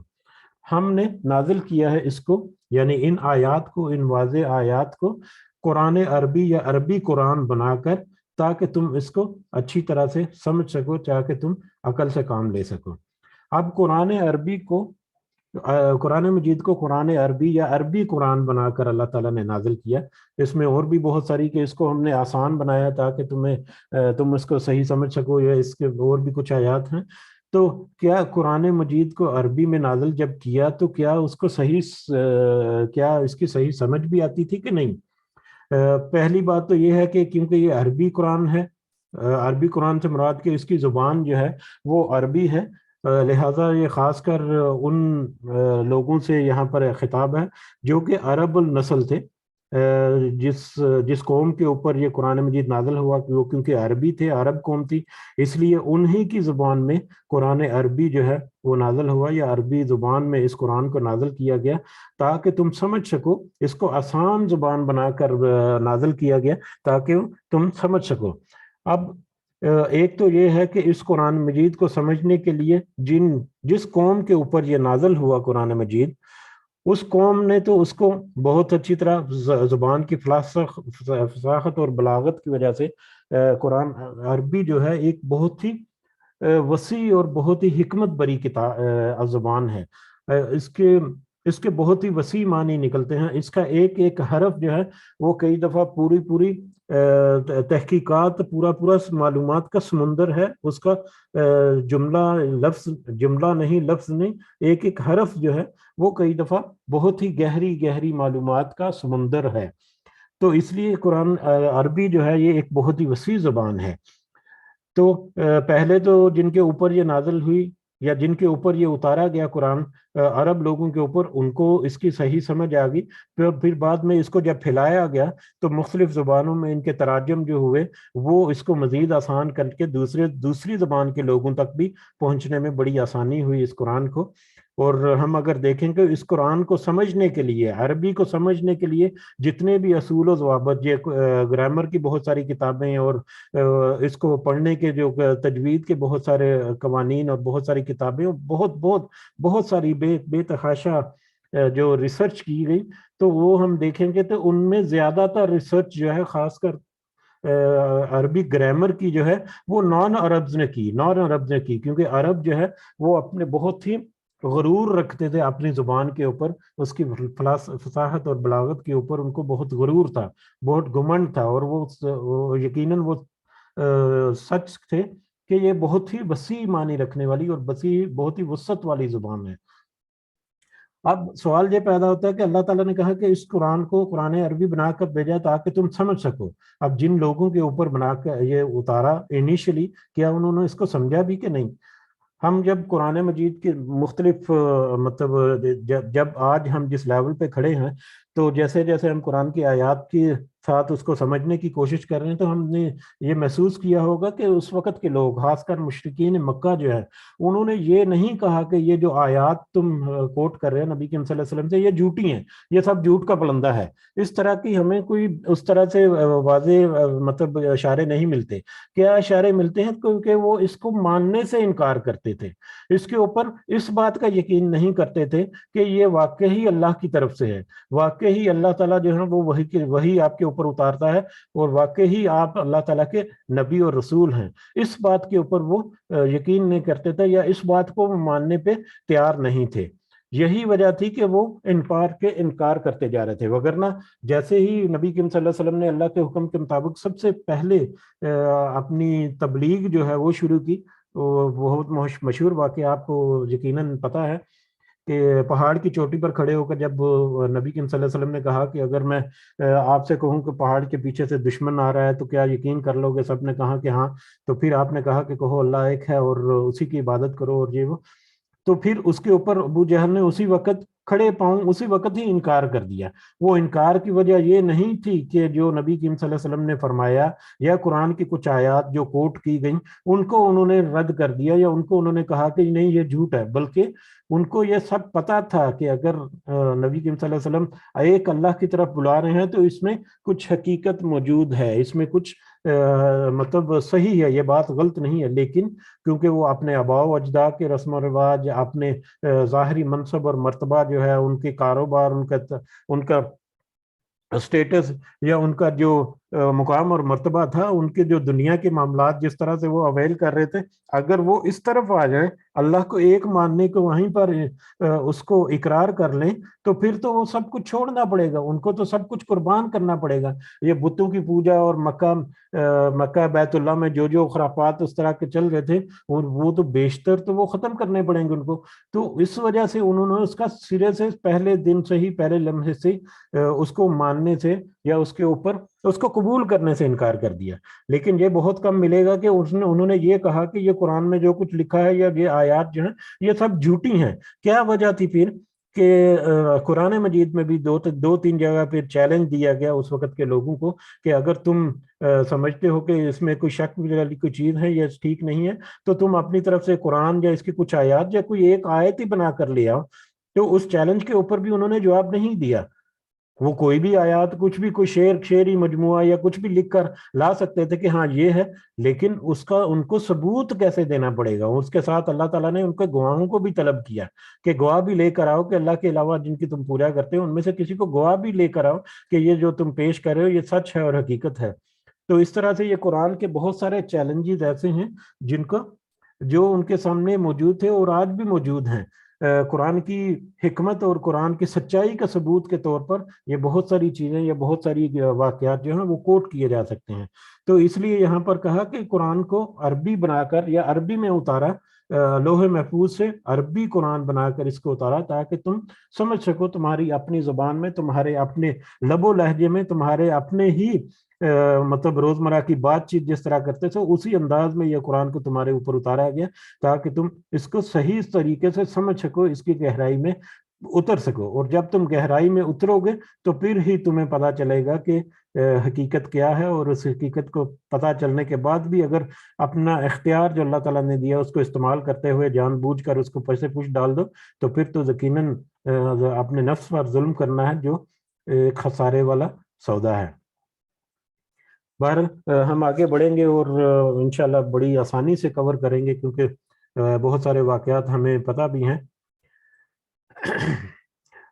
ہم نے نازل کیا ہے اس کو، یعنی ان آیات کو، ان واضح آیات کو قرآن عربی یا عربی قرآن بنا کر، تاکہ تم اس کو اچھی طرح سے سمجھ سکو، تاکہ تم عقل سے کام لے سکو۔ اب قرآن عربی کو، قرآن مجید کو قرآن عربی یا عربی قرآن بنا کر اللہ تعالیٰ نے نازل کیا۔ اس میں اور بھی بہت ساری کہ اس کو ہم نے آسان بنایا تاکہ تم اس کو صحیح سمجھ سکو، یا اس کے اور بھی کچھ آیات ہیں۔ تو کیا قرآن مجید کو عربی میں نازل جب کیا تو کیا اس کو کیا اس کی صحیح سمجھ بھی آتی تھی کہ نہیں؟ پہلی بات تو یہ ہے کہ کیونکہ یہ عربی قرآن ہے، عربی قرآن سے مراد کہ اس کی زبان جو ہے وہ عربی ہے، لہٰذا یہ خاص کر ان لوگوں سے یہاں پر خطاب ہے جو کہ عرب النسل تھے، جس قوم کے اوپر یہ قرآن مجید نازل ہوا، وہ کیونکہ عربی تھے، عرب قوم تھی، اس لیے انہی کی زبان میں قرآن عربی جو ہے وہ نازل ہوا، یا عربی زبان میں اس قرآن کو نازل کیا گیا تاکہ تم سمجھ سکو۔ اس کو آسان زبان بنا کر نازل کیا گیا تاکہ تم سمجھ سکو۔ اب ایک تو یہ ہے کہ اس قرآن مجید کو سمجھنے کے لیے جس قوم کے اوپر یہ نازل ہوا قرآن مجید، اس قوم نے تو اس کو بہت اچھی طرح زبان کی فصاحت اور بلاغت کی وجہ سے قرآن عربی جو ہے ایک بہت ہی وسیع اور بہت ہی حکمت بری زبان ہے۔ اس کے بہت ہی وسیع معنی نکلتے ہیں۔ اس کا ایک ایک حرف جو ہے وہ کئی دفعہ پوری تحقیقات، پورا معلومات کا سمندر ہے۔ اس کا جملہ نہیں، لفظ نہیں، ایک ایک حرف جو ہے وہ کئی دفعہ بہت ہی گہری معلومات کا سمندر ہے۔ تو اس لیے قرآن عربی جو ہے یہ ایک بہت ہی وسیع زبان ہے۔ تو پہلے تو جن کے اوپر یہ نازل ہوئی یا جن کے اوپر یہ اتارا گیا قرآن، عرب لوگوں کے اوپر، ان کو اس کی صحیح سمجھ آ گئی۔ پھر بعد میں اس کو جب پھیلایا گیا تو مختلف زبانوں میں ان کے تراجم جو ہوئے وہ اس کو مزید آسان کر کے دوسری زبان کے لوگوں تک بھی پہنچنے میں بڑی آسانی ہوئی اس قرآن کو۔ اور ہم اگر دیکھیں کہ اس قرآن کو سمجھنے کے لیے، عربی کو سمجھنے کے لیے جتنے بھی اصول و ضوابط، یہ گرامر کی بہت ساری کتابیں اور اس کو پڑھنے کے جو تجوید کے بہت سارے قوانین اور بہت ساری کتابیں، بہت ساری بے تحاشا جو ریسرچ کی گئی، تو وہ ہم دیکھیں گے تو ان میں زیادہ تر ریسرچ جو ہے خاص کر عربی گرامر کی جو ہے وہ نان عربز نے کی، کیونکہ عرب جو ہے وہ اپنے بہت ہی غرور رکھتے تھے اپنی زبان کے اوپر، اس کی فصاحت اور بلاغت کے اوپر ان کو بہت غرور تھا، بہت گھمنڈ تھا، اور وہ یقیناً وہ سچ تھے کہ یہ بہت ہی وسیع معنی رکھنے والی اور بہت ہی وسعت والی زبان ہے۔ اب سوال یہ پیدا ہوتا ہے کہ اللہ تعالیٰ نے کہا کہ اس قرآن کو قرآن عربی بنا کر بھیجا تاکہ تم سمجھ سکو۔ اب جن لوگوں کے اوپر بنا کر یہ اتارا انیشلی، کیا انہوں نے اس کو سمجھا بھی کہ نہیں؟ ہم جب قرآن مجید کے مختلف مطلب جب آج ہم جس لیول پہ کھڑے ہیں تو جیسے جیسے ہم قرآن کی آیات کے ساتھ اس کو سمجھنے کی کوشش کر رہے ہیں تو ہم نے یہ محسوس کیا ہوگا کہ اس وقت کے لوگ خاص کر مشرکین مکہ جو ہے انہوں نے یہ نہیں کہا کہ یہ جو آیات تم کوٹ کر رہے ہیں نبی کریم صلی اللہ علیہ وسلم سے یہ جھوٹی ہیں، یہ سب جھوٹ کا پلندہ ہے. اس طرح کی ہمیں کوئی اس طرح سے واضح مطلب اشارے نہیں ملتے. کیا اشارے ملتے ہیں؟ کیونکہ وہ اس کو ماننے سے انکار کرتے تھے، اس کے اوپر اس بات کا یقین نہیں کرتے تھے کہ یہ واقعی اللہ کی طرف سے ہے، واقعی اللہ تعالیٰ جو ہے وہ وہی آپ کے اوپر اتارتا ہے اور واقعی آپ اللہ تعالیٰ کے نبی اور رسول ہیں. اس بات کے اوپر وہ یقین نہیں کرتے تھے یا اس بات کو ماننے پہ تیار نہیں تھے. یہی وجہ تھی کہ وہ انکار کرتے جا رہے تھے. وگرنہ جیسے ہی نبی کریم صلی اللہ علیہ وسلم نے اللہ کے حکم کے مطابق سب سے پہلے اپنی تبلیغ جو ہے وہ شروع کی، بہت مشہور واقعہ آپ کو یقیناً پتہ ہے کہ پہاڑ کی چوٹی پر کھڑے ہو کر جب نبی کریم صلی اللہ علیہ وسلم نے کہا کہ اگر میں آپ سے کہوں کہ پہاڑ کے پیچھے سے دشمن آ رہا ہے تو کیا یقین کر لو گے؟ سب نے کہا کہ ہاں. تو پھر آپ نے کہا کہ کہو اللہ ایک ہے اور اسی کی عبادت کرو اور یہ وہ. تو پھر اس کے اوپر ابو جہل نے اسی وقت کھڑے پاؤں اسی وقت ہی انکار کر دیا. وہ انکار کی وجہ یہ نہیں تھی کہ جو نبی کریم صلی اللہ علیہ وسلم نے فرمایا یا قرآن کی کچھ آیات جو کوٹ کی گئیں ان کو انہوں نے رد کر دیا یا ان کو انہوں نے کہا کہ نہیں یہ جھوٹ ہے، بلکہ ان کو یہ سب پتا تھا کہ اگر نبی کریم صلی اللہ علیہ وسلم ایک اللہ کی طرف بلا رہے ہیں تو اس میں کچھ حقیقت موجود ہے، اس میں کچھ مطلب صحیح ہے، یہ بات غلط نہیں ہے. لیکن کیونکہ وہ اپنے آباء و اجداد کے رسم و رواج، اپنے ظاہری منصب اور مرتبہ جو ہے، ان کے کاروبار، ان کا اسٹیٹس یا ان کا جو مقام اور مرتبہ تھا، ان کے جو دنیا کے معاملات جس طرح سے وہ اویل کر رہے تھے، اگر وہ اس طرف آ جائیں اللہ کو ایک ماننے کو، وہیں پر اس کو اقرار کر لیں تو پھر تو وہ سب کچھ چھوڑنا پڑے گا، ان کو تو سب کچھ قربان کرنا پڑے گا. یہ بتوں کی پوجا اور مکہ بیت اللہ میں جو خرافات اس طرح کے چل رہے تھے اور وہ تو بیشتر تو وہ ختم کرنے پڑیں گے ان کو. تو اس وجہ سے انہوں نے اس کا سرے سے پہلے دن سے ہی، پہلے لمحے سے اس کو ماننے سے یا اس کے اوپر اس کو قبول کرنے سے انکار کر دیا. لیکن یہ بہت کم ملے گا کہ انہوں نے یہ کہا کہ یہ قرآن میں جو کچھ لکھا ہے یا یہ آیات جو ہیں یہ سب جھوٹی ہیں. کیا وجہ تھی پھر کہ قرآن مجید میں بھی دو تین جگہ پہ چیلنج دیا گیا اس وقت کے لوگوں کو کہ اگر تم سمجھتے ہو کہ اس میں کوئی شک والی کوئی چیز ہے یا ٹھیک نہیں ہے تو تم اپنی طرف سے قرآن یا اس کی کچھ آیات یا کوئی ایک آیت ہی بنا کر لے آؤ. تو اس چیلنج کے اوپر بھی انہوں نے جواب نہیں دیا. وہ کوئی بھی آیات، کچھ بھی، کوئی شعری مجموعہ یا کچھ بھی لکھ کر لا سکتے تھے کہ ہاں یہ ہے، لیکن اس کا ان کو ثبوت کیسے دینا پڑے گا. اس کے ساتھ اللہ تعالیٰ نے ان کے گواہوں کو بھی طلب کیا کہ گواہ بھی لے کر آؤ کہ اللہ کے علاوہ جن کی تم پوجا کرتے ہو ان میں سے کسی کو گواہ بھی لے کر آؤ کہ یہ جو تم پیش کر رہے ہو یہ سچ ہے اور حقیقت ہے. تو اس طرح سے یہ قرآن کے بہت سارے چیلنجز ایسے ہیں جو ان کے سامنے موجود تھے اور آج بھی موجود ہیں. قرآن کی حکمت اور قرآن کی سچائی کا ثبوت کے طور پر یہ بہت ساری چیزیں یا بہت ساری واقعات جو ہیں وہ کوٹ کیے جا سکتے ہیں. تو اس لیے یہاں پر کہا کہ قرآن کو عربی بنا کر یا عربی میں اتارا، لوح محفوظ سے عربی قرآن بنا کر اس کو اتارا تاکہ تم سمجھ سکو، تمہاری اپنی زبان میں، تمہارے اپنے لب و لہجے میں، تمہارے اپنے ہی مطلب روزمرہ کی بات چیت جس طرح کرتے تھے اسی انداز میں یہ قرآن کو تمہارے اوپر اتارا گیا تاکہ تم اس کو صحیح طریقے سے سمجھ سکو، اس کی گہرائی میں اتر سکو. اور جب تم گہرائی میں اترو گے تو پھر ہی تمہیں پتا چلے گا کہ حقیقت کیا ہے. اور اس حقیقت کو پتا چلنے کے بعد بھی اگر اپنا اختیار جو اللہ تعالیٰ نے دیا اس کو استعمال کرتے ہوئے جان بوجھ کر اس کو پیسے پوچھ ڈال دو تو پھر تو یقیناً اپنے نفس پر ظلم کرنا ہے، جو خسارے والا سودا ہے. بہرحال ہم آگے بڑھیں گے اور انشاءاللہ بڑی آسانی سے کور کریں گے کیونکہ بہت سارے واقعات ہمیں پتہ بھی ہیں.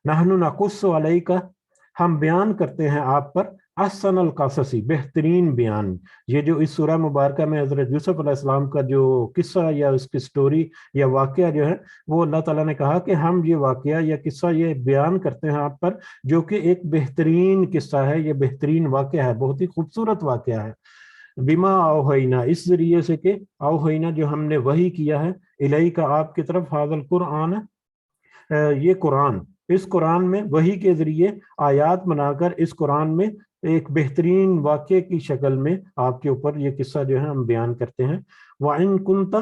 نحن نقص علیک، ہم بیان کرتے ہیں آپ پر احسن القصص، بہترین بیان. یہ جو اس سورہ مبارکہ میں حضرت یوسف علیہ السلام کا جو قصہ یا اس کی سٹوری یا واقعہ جو ہے وہ اللہ تعالیٰ نے کہا کہ ہم یہ واقعہ یا قصہ یہ بیان کرتے ہیں آپ پر جو کہ ایک بہترین قصہ ہے، یہ بہترین واقعہ ہے، بہت ہی خوبصورت واقعہ ہے. بما اوحینا، اس ذریعے سے کہ اوحینا جو ہم نے وحی کیا ہے، الیک آپ کی طرف، ھذا القرآن یہ قرآن، اس قرآن میں وحی کے ذریعے آیات بنا کر اس قرآن میں ایک بہترین واقعے کی شکل میں آپ کے اوپر یہ قصہ جو ہے ہم بیان کرتے ہیں. وَإِن كُنْتَ،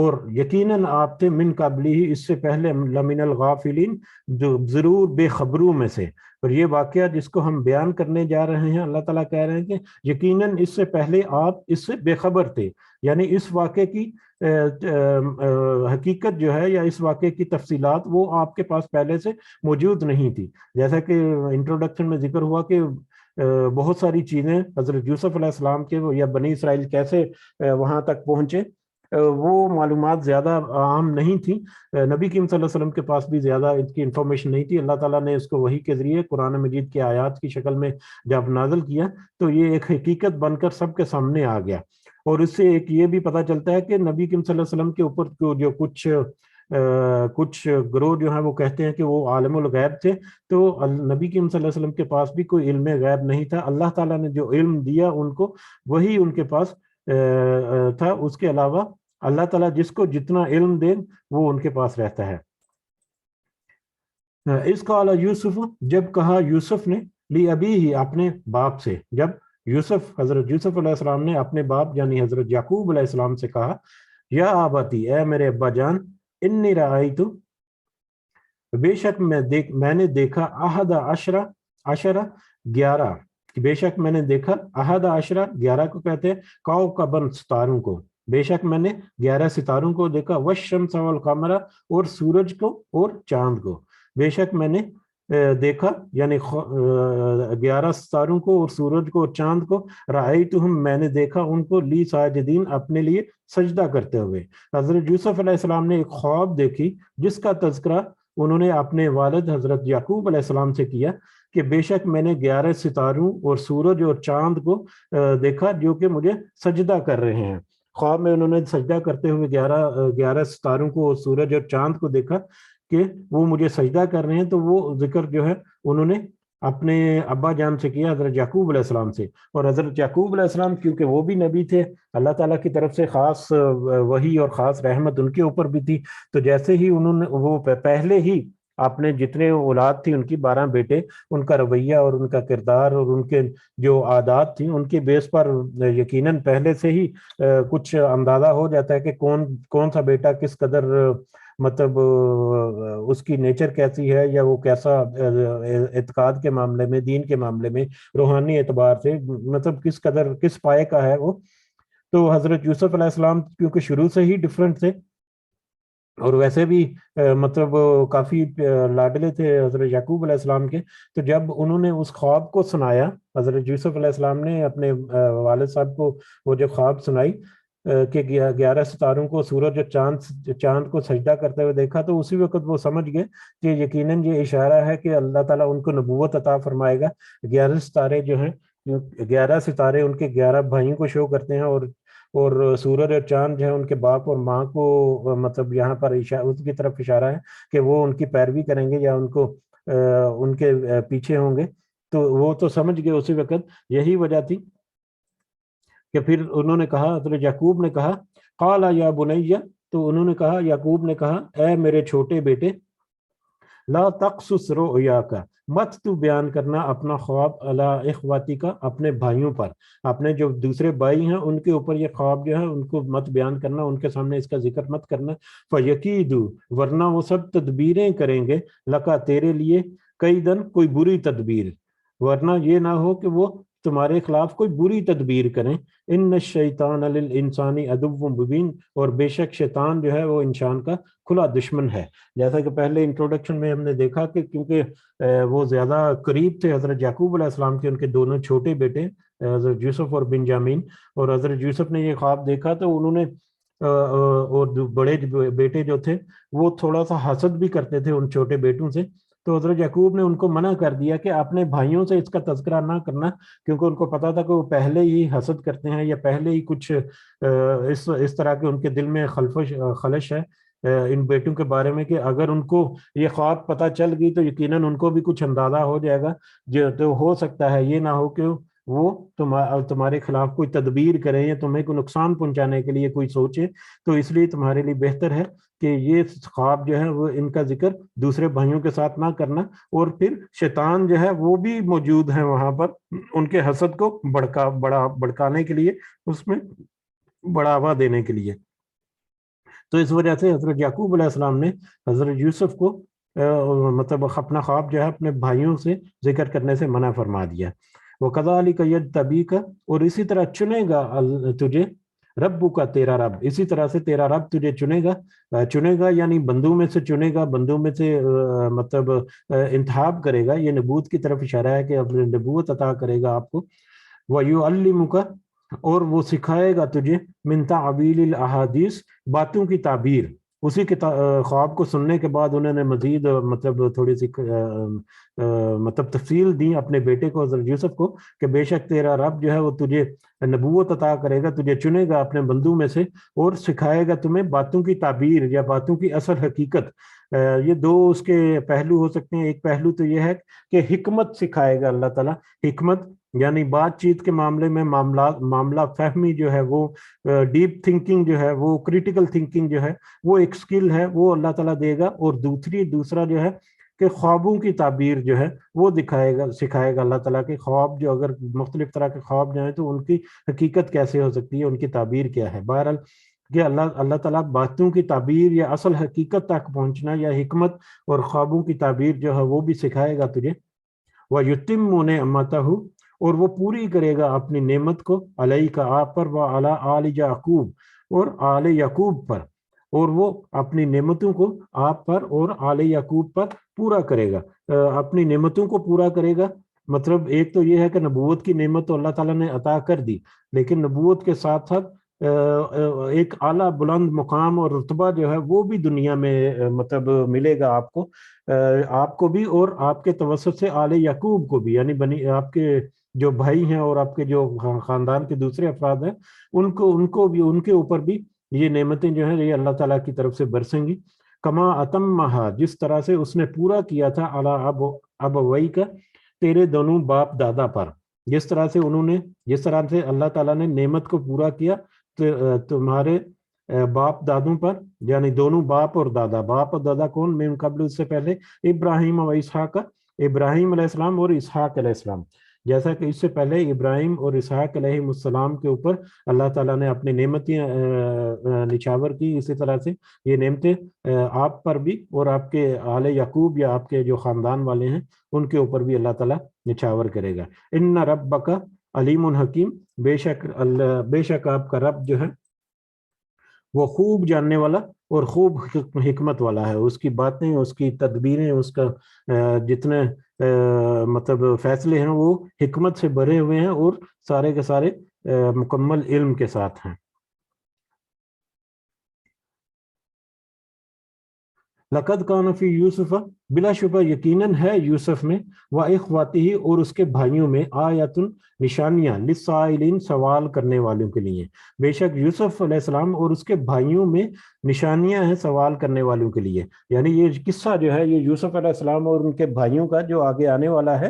اور یقیناً آپ تھے من قبلی ہی، اس سے پہلے، لمن الغافلین، جو ضرور بے خبروں میں سے۔ اور یہ واقعہ جس کو ہم بیان کرنے جا رہے ہیں، اللہ تعالیٰ کہہ رہے ہیں کہ یقیناً اس سے پہلے آپ اس سے بے خبر تھے، یعنی اس واقعے کی حقیقت جو ہے یا اس واقعے کی تفصیلات وہ آپ کے پاس پہلے سے موجود نہیں تھی۔ جیسا کہ انٹروڈکشن میں ذکر ہوا کہ بہت ساری چیزیں حضرت یوسف علیہ السلام کے یا بنی اسرائیل کیسے وہاں تک پہنچے، وہ معلومات زیادہ عام نہیں تھی۔ نبی کریم صلی اللہ علیہ وسلم کے پاس بھی زیادہ اس کی انفارمیشن نہیں تھی۔ اللہ تعالیٰ نے اس کو وحی کے ذریعے قرآن مجید کی آیات کی شکل میں جب نازل کیا تو یہ ایک حقیقت بن کر سب کے سامنے آ گیا۔ اور اس سے ایک یہ بھی پتہ چلتا ہے کہ نبی کریم صلی اللہ علیہ وسلم کے اوپر جو کچھ گروہ جو ہیں وہ کہتے ہیں کہ وہ عالم الغیب تھے، تو نبی کریم صلی اللہ علیہ وسلم کے پاس بھی کوئی علم غیب نہیں تھا۔ اللہ تعالیٰ نے جو علم دیا ان کو وہی ان کے پاس تھا، اس کے علاوہ اللہ تعالیٰ جس کو جتنا علم دے وہ ان کے پاس رہتا ہے۔ اس قال یوسف، جب کہا یوسف نے، لی ابی ہی، اپنے باپ سے، جب حضرت یوسف علیہ السلام نے اپنے باپ یعنی حضرت یعقوب علیہ السلام سے کہا، یا آباتی، اے میرے ابا جان، انی رأیت، بے شک میں نے دیکھا، احد عشرہ 11، بے شک میں نے دیکھا، احد عشرہ 11 کو کہتے ہیں کوکبن، ستاروں کو، بے شک میں نے 11 ستاروں کو دیکھا، والشمس والقمر، اور سورج کو اور چاند کو، بے شک میں نے دیکھا یعنی 11 ستاروں کو اور سورج کو اور چاند کو، رأیتہم، میں نے دیکھا ان کو، لی ساجدین، اپنے لیے سجدہ کرتے ہوئے۔ حضرت یوسف علیہ السلام نے ایک خواب دیکھی جس کا تذکرہ انہوں نے اپنے والد حضرت یعقوب علیہ السلام سے کیا کہ بے شک میں نے 11 ستاروں اور سورج اور چاند کو دیکھا جو کہ مجھے سجدہ کر رہے ہیں۔ خواب میں انہوں نے سجدہ کرتے ہوئے 11 ستاروں کو اور سورج اور چاند کو دیکھا کہ وہ مجھے سجدہ کر رہے ہیں، تو وہ ذکر جو ہے انہوں نے اپنے ابا جان سے کیا، حضرت یعقوب علیہ السلام سے۔ اور حضرت یعقوب علیہ السلام کیونکہ وہ بھی نبی تھے، اللہ تعالیٰ کی طرف سے خاص وحی اور خاص رحمت ان کے اوپر بھی تھی، تو جیسے ہی انہوں نے وہ پہلے ہی اپنے جتنے اولاد تھی ان کی 12 بیٹے، ان کا رویہ اور ان کا کردار اور ان کے جو عادات تھیں ان کے بیس پر یقیناً پہلے سے ہی کچھ اندازہ ہو جاتا ہے کہ کون سا بیٹا کس قدر مطلب اس کی نیچر کیسی ہے، یا وہ کیسا اعتقاد کے معاملے میں، دین کے معاملے میں، روحانی اعتبار سے مطلب کس قدر کس پائے کا ہے وہ۔ تو حضرت یوسف علیہ السلام کیونکہ شروع سے ہی ڈیفرنٹ تھے اور ویسے بھی مطلب کافی لاڈلے تھے حضرت یعقوب علیہ السلام کے، تو جب انہوں نے اس خواب کو سنایا، حضرت یوسف علیہ السلام نے اپنے والد صاحب کو وہ جو خواب سنائی کہ 11 ستاروں کو، سورج اور چاند کو سجدہ کرتے ہوئے دیکھا، تو اسی وقت وہ سمجھ گئے کہ یقیناً یہ اشارہ ہے کہ اللہ تعالیٰ ان کو نبوت عطا فرمائے گا۔ 11 ستارے جو ہیں، 11 ستارے ان کے 11 بھائیوں کو شو کرتے ہیں، اور سورج اور چاند جو ہے ان کے باپ اور ماں کو مطلب یہاں پر اس کی طرف اشارہ ہے کہ وہ ان کی پیروی کریں گے یا ان کے پیچھے ہوں گے۔ تو وہ تو سمجھ گئے اسی وقت، یہی وجہ تھی کہ پھر انہوں نے کہا، حضرت یعقوب نے کہا، قال یا بنیہ، تو انہوں نے کہا، یعقوب نے کہا، اے میرے چھوٹے بیٹے، لا تقصص رؤیاک، مت تو بیان کرنا اپنا خواب علی اخواتی کا، اپنے بھائیوں پر، اپنے جو دوسرے بھائی ہیں ان کے اوپر یہ خواب جو ہے ان کو مت بیان کرنا، ان کے سامنے اس کا ذکر مت کرنا۔ فیکیدو، ورنہ وہ سب تدبیریں کریں گے، لکا، تیرے لیے، کئی دن، کوئی بری تدبیر، ورنہ یہ نہ ہو کہ وہ تمہارے خلاف کوئی بری تدبیر کریں۔ ان الشیطان للانسان عدو مبین، اور بے شک شیطان جو ہے وہ انسان کا کھلا دشمن ہے۔ جیسا کہ پہلے انٹروڈکشن میں ہم نے دیکھا کہ کیونکہ وہ زیادہ قریب تھے حضرت یعقوب علیہ السلام کے، ان کے دونوں چھوٹے بیٹے حضرت یوسف اور بنجامین، اور حضرت یوسف نے یہ خواب دیکھا تو انہوں نے اور بڑے بیٹے جو تھے وہ تھوڑا سا حسد بھی کرتے تھے ان چھوٹے بیٹوں سے، تو حضرت یعقوب نے ان کو منع کر دیا کہ اپنے بھائیوں سے اس کا تذکرہ نہ کرنا، کیونکہ ان کو پتا تھا کہ وہ پہلے ہی حسد کرتے ہیں یا پہلے ہی کچھ اس طرح کے ان کے دل میں خلش ہے ان بیٹوں کے بارے میں، کہ اگر ان کو یہ خواب پتہ چل گئی تو یقیناً ان کو بھی کچھ اندازہ ہو جائے گا، جو تو ہو سکتا ہے یہ نہ ہو کہ وہ تمہارے خلاف کوئی تدبیر کریں یا تمہیں کوئی نقصان پہنچانے کے لیے کوئی سوچے، تو اس لیے تمہارے لیے بہتر ہے کہ یہ خواب جو ہے وہ ان کا ذکر دوسرے بھائیوں کے ساتھ نہ کرنا۔ اور پھر شیطان جو ہے وہ بھی موجود ہیں وہاں پر ان کے حسد کو بڑھکانے کے لیے، اس میں بڑھاوا دینے کے لیے۔ تو اس وجہ سے حضرت یعقوب علیہ السلام نے حضرت یوسف کو مطلب اپنا خواب جو ہے اپنے بھائیوں سے ذکر کرنے سے منع فرما دیا. وَكَذَلِكَ يَجْتَبِيكَ، اور اسی طرح چنے گا تجھے ربو کا، تیرا رب، اسی طرح سے تیرا رب تجھے چنے گا یعنی بندوں میں سے چنے گا، بندوں میں سے مطلب انتخاب کرے گا. یہ نبوت کی طرف اشارہ ہے کہ اپنے نبوت عطا کرے گا آپ کو. وَيُعَلِّمُكَ، اور وہ سکھائے گا تجھے من تعبیل الاحادیث، باتوں کی تعبیر. اسی کے خواب کو سننے کے بعد انہوں نے مزید مطلب تھوڑی سی مطلب تفصیل دی اپنے بیٹے کو حضرت یوسف کو کہ بے شک تیرا رب جو ہے وہ تجھے نبوت عطا کرے گا، تجھے چنے گا اپنے بندوں میں سے اور سکھائے گا تمہیں باتوں کی تعبیر یا باتوں کی اصل حقیقت. یہ دو اس کے پہلو ہو سکتے ہیں. ایک پہلو تو یہ ہے کہ حکمت سکھائے گا اللہ تعالیٰ. حکمت یعنی بات چیت کے معاملے میں معاملہ فہمی جو ہے وہ ڈیپ تھنکنگ جو ہے وہ کریٹیکل تھنکنگ جو ہے وہ ایک سکل ہے، وہ اللہ تعالیٰ دے گا. اور دوسرا جو ہے کہ خوابوں کی تعبیر جو ہے وہ سکھائے گا اللہ تعالیٰ کے خواب جو اگر مختلف طرح کے خواب جو ہیں تو ان کی حقیقت کیسے ہو سکتی ہے، ان کی تعبیر کیا ہے. بہرحال کہ اللہ تعالیٰ باتوں کی تعبیر یا اصل حقیقت تک پہنچنا یا حکمت اور خوابوں کی تعبیر جو ہے وہ بھی سکھائے گا تجھے. وَيُتِمُّ نِعْمَتَهُ، اور وہ پوری کرے گا اپنی نعمت کو، علیہ آپ پر، وعلی آل یعقوب، اور آل یعقوب پر، اور وہ اپنی نعمتوں کو آپ پر اور آل یعقوب پر پورا کرے گا. اپنی نعمتوں کو پورا کرے گا مطلب ایک تو یہ ہے کہ نبوت کی نعمت تو اللہ تعالیٰ نے عطا کر دی، لیکن نبوت کے ساتھ ساتھ ایک اعلیٰ بلند مقام اور رتبہ جو ہے وہ بھی دنیا میں مطلب ملے گا آپ کو بھی اور آپ کے توسط سے آل یعقوب کو بھی، یعنی آپ کے جو بھائی ہیں اور آپ کے جو خاندان کے دوسرے افراد ہیں ان کو بھی، ان کے اوپر بھی یہ نعمتیں جو ہیں یہ اللہ تعالیٰ کی طرف سے برسیں گی. کما اتمہا، جس طرح سے اس نے پورا کیا تھا علی ابوئی کا، تیرے دونوں باپ دادا پر. جس طرح سے اللہ تعالیٰ نے نعمت کو پورا کیا تمہارے باپ دادوں پر، یعنی دونوں باپ اور دادا کون؟ من قبل، اس سے پہلے ابراہیم و اسحاق، ابراہیم علیہ السلام اور اسحاق علیہ السلام. جیسا کہ اس سے پہلے ابراہیم اور اسحاق علیہ السلام کے اوپر اللہ تعالیٰ نے اپنی نعمتیں نچھاور کی، اسی طرح سے یہ نعمتیں آپ پر بھی اور آپ کے آل یعقوب یا آپ کے جو خاندان والے ہیں ان کے اوپر بھی اللہ تعالیٰ نچھاور کرے گا. ان ربک علیم حکیم، بے شک آپ کا رب جو ہے وہ خوب جاننے والا اور خوب حکمت والا ہے. اس کی باتیں، اس کی تدبیریں، اس کا جتنے مطلب فیصلے ہیں وہ حکمت سے بھرے ہوئے ہیں اور سارے کے سارے مکمل علم کے ساتھ ہیں. لقد کان فی یوسف، بلا شبہ یقیناً ہے یوسف میں، و اخواتہ، اور اس کے بھائیوں میں، آیات، نشانیاں، للسائلین، سوال کرنے والوں کے لیے. بے شک یوسف علیہ السلام اور اس کے بھائیوں میں نشانیاں ہیں سوال کرنے والوں کے لیے. یعنی یہ قصہ جو ہے یہ یوسف علیہ السلام اور ان کے بھائیوں کا جو آگے آنے والا ہے،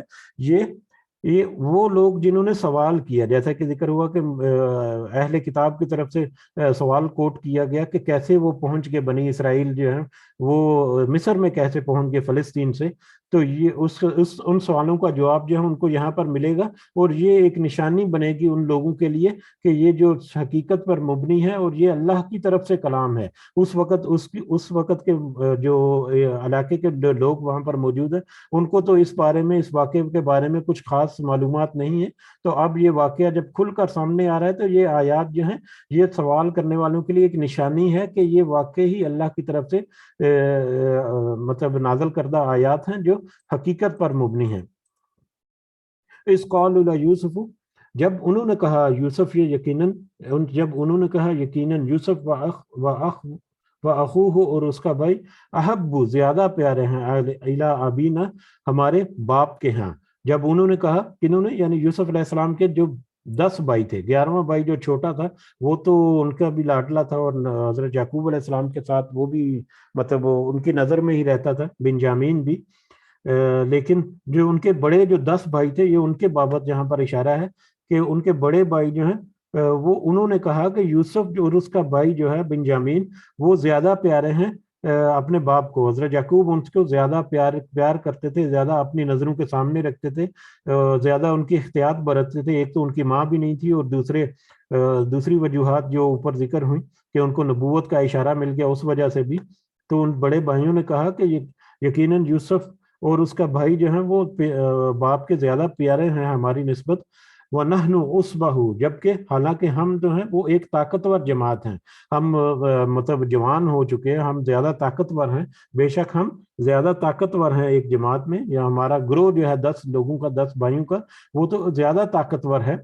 یہ وہ لوگ جنہوں نے سوال کیا، جیسا کہ ذکر ہوا کہ اہل کتاب کی طرف سے سوال کوٹ کیا گیا کہ کیسے وہ پہنچ گئے، بنی اسرائیل جو ہیں وہ مصر میں کیسے پہنچ گئے فلسطین سے. تو یہ ان سوالوں کا جواب جو ہے ان کو یہاں پر ملے گا، اور یہ ایک نشانی بنے گی ان لوگوں کے لیے کہ یہ جو حقیقت پر مبنی ہے اور یہ اللہ کی طرف سے کلام ہے. اس وقت کے جو علاقے کے لوگ وہاں پر موجود ہیں ان کو تو اس واقعے کے بارے میں کچھ خاص معلومات نہیں ہے. تو اب یہ واقعہ جب کھل کر سامنے آ رہا ہے تو یہ آیات جو ہیں یہ سوال کرنے والوں کے لیے ایک نشانی ہے کہ یہ واقعی ہی اللہ کی طرف سے مطلب نازل کردہ آیات ہیں جو حقیقت پر مبنی ہیں. اس قول یوسف، جب انہوں نے کہا یوسف، یہ یقیناً یوسف و اخوہ، اور اس کا بھائی، احب، زیادہ پیارے ہیں، الی ابینا، ہمارے باپ کے ہاں. جب انہوں نے کہا، کنہوں نے؟ یعنی یوسف علیہ السلام کے جو 10 بھائی تھے، 11واں بھائی جو چھوٹا تھا وہ تو ان کا بھی لاڈلا تھا اور حضرت یعقوب علیہ السلام کے ساتھ وہ بھی مطلب ان کی نظر میں ہی رہتا تھا، بنجامین بھی. لیکن جو ان کے بڑے جو 10 بھائی تھے، یہ ان کے بابت جہاں پر اشارہ ہے کہ ان کے بڑے بھائی جو ہیں وہ انہوں نے کہا کہ یوسف جو اور اس کا بھائی جو ہے بنجامین وہ زیادہ پیارے ہیں اپنے باپ کو. حضرت یعقوب ان کو زیادہ پیار کرتے تھے، زیادہ اپنی نظروں کے سامنے رکھتے تھے، زیادہ ان کی احتیاط برتتے تھے. ایک تو ان کی ماں بھی نہیں تھی اور دوسری وجوہات جو اوپر ذکر ہوئی کہ ان کو نبوت کا اشارہ مل گیا اس وجہ سے بھی. تو ان بڑے بھائیوں نے کہا کہ یقیناً یوسف اور اس کا بھائی جو ہیں وہ باپ کے زیادہ پیارے ہیں ہماری نسبت. وَنَحْنُ أُصْبَهُ، جبکہ حالانکہ ہم جو ہیں وہ ایک طاقتور جماعت ہیں، ہم مطلب جوان ہو چکے ہیں، ہم زیادہ طاقتور ہیں، بے شک ہم زیادہ طاقتور ہیں ایک جماعت میں، یا ہمارا گروہ جو ہے 10 لوگوں کا، 10 بھائیوں کا، وہ تو زیادہ طاقتور ہے،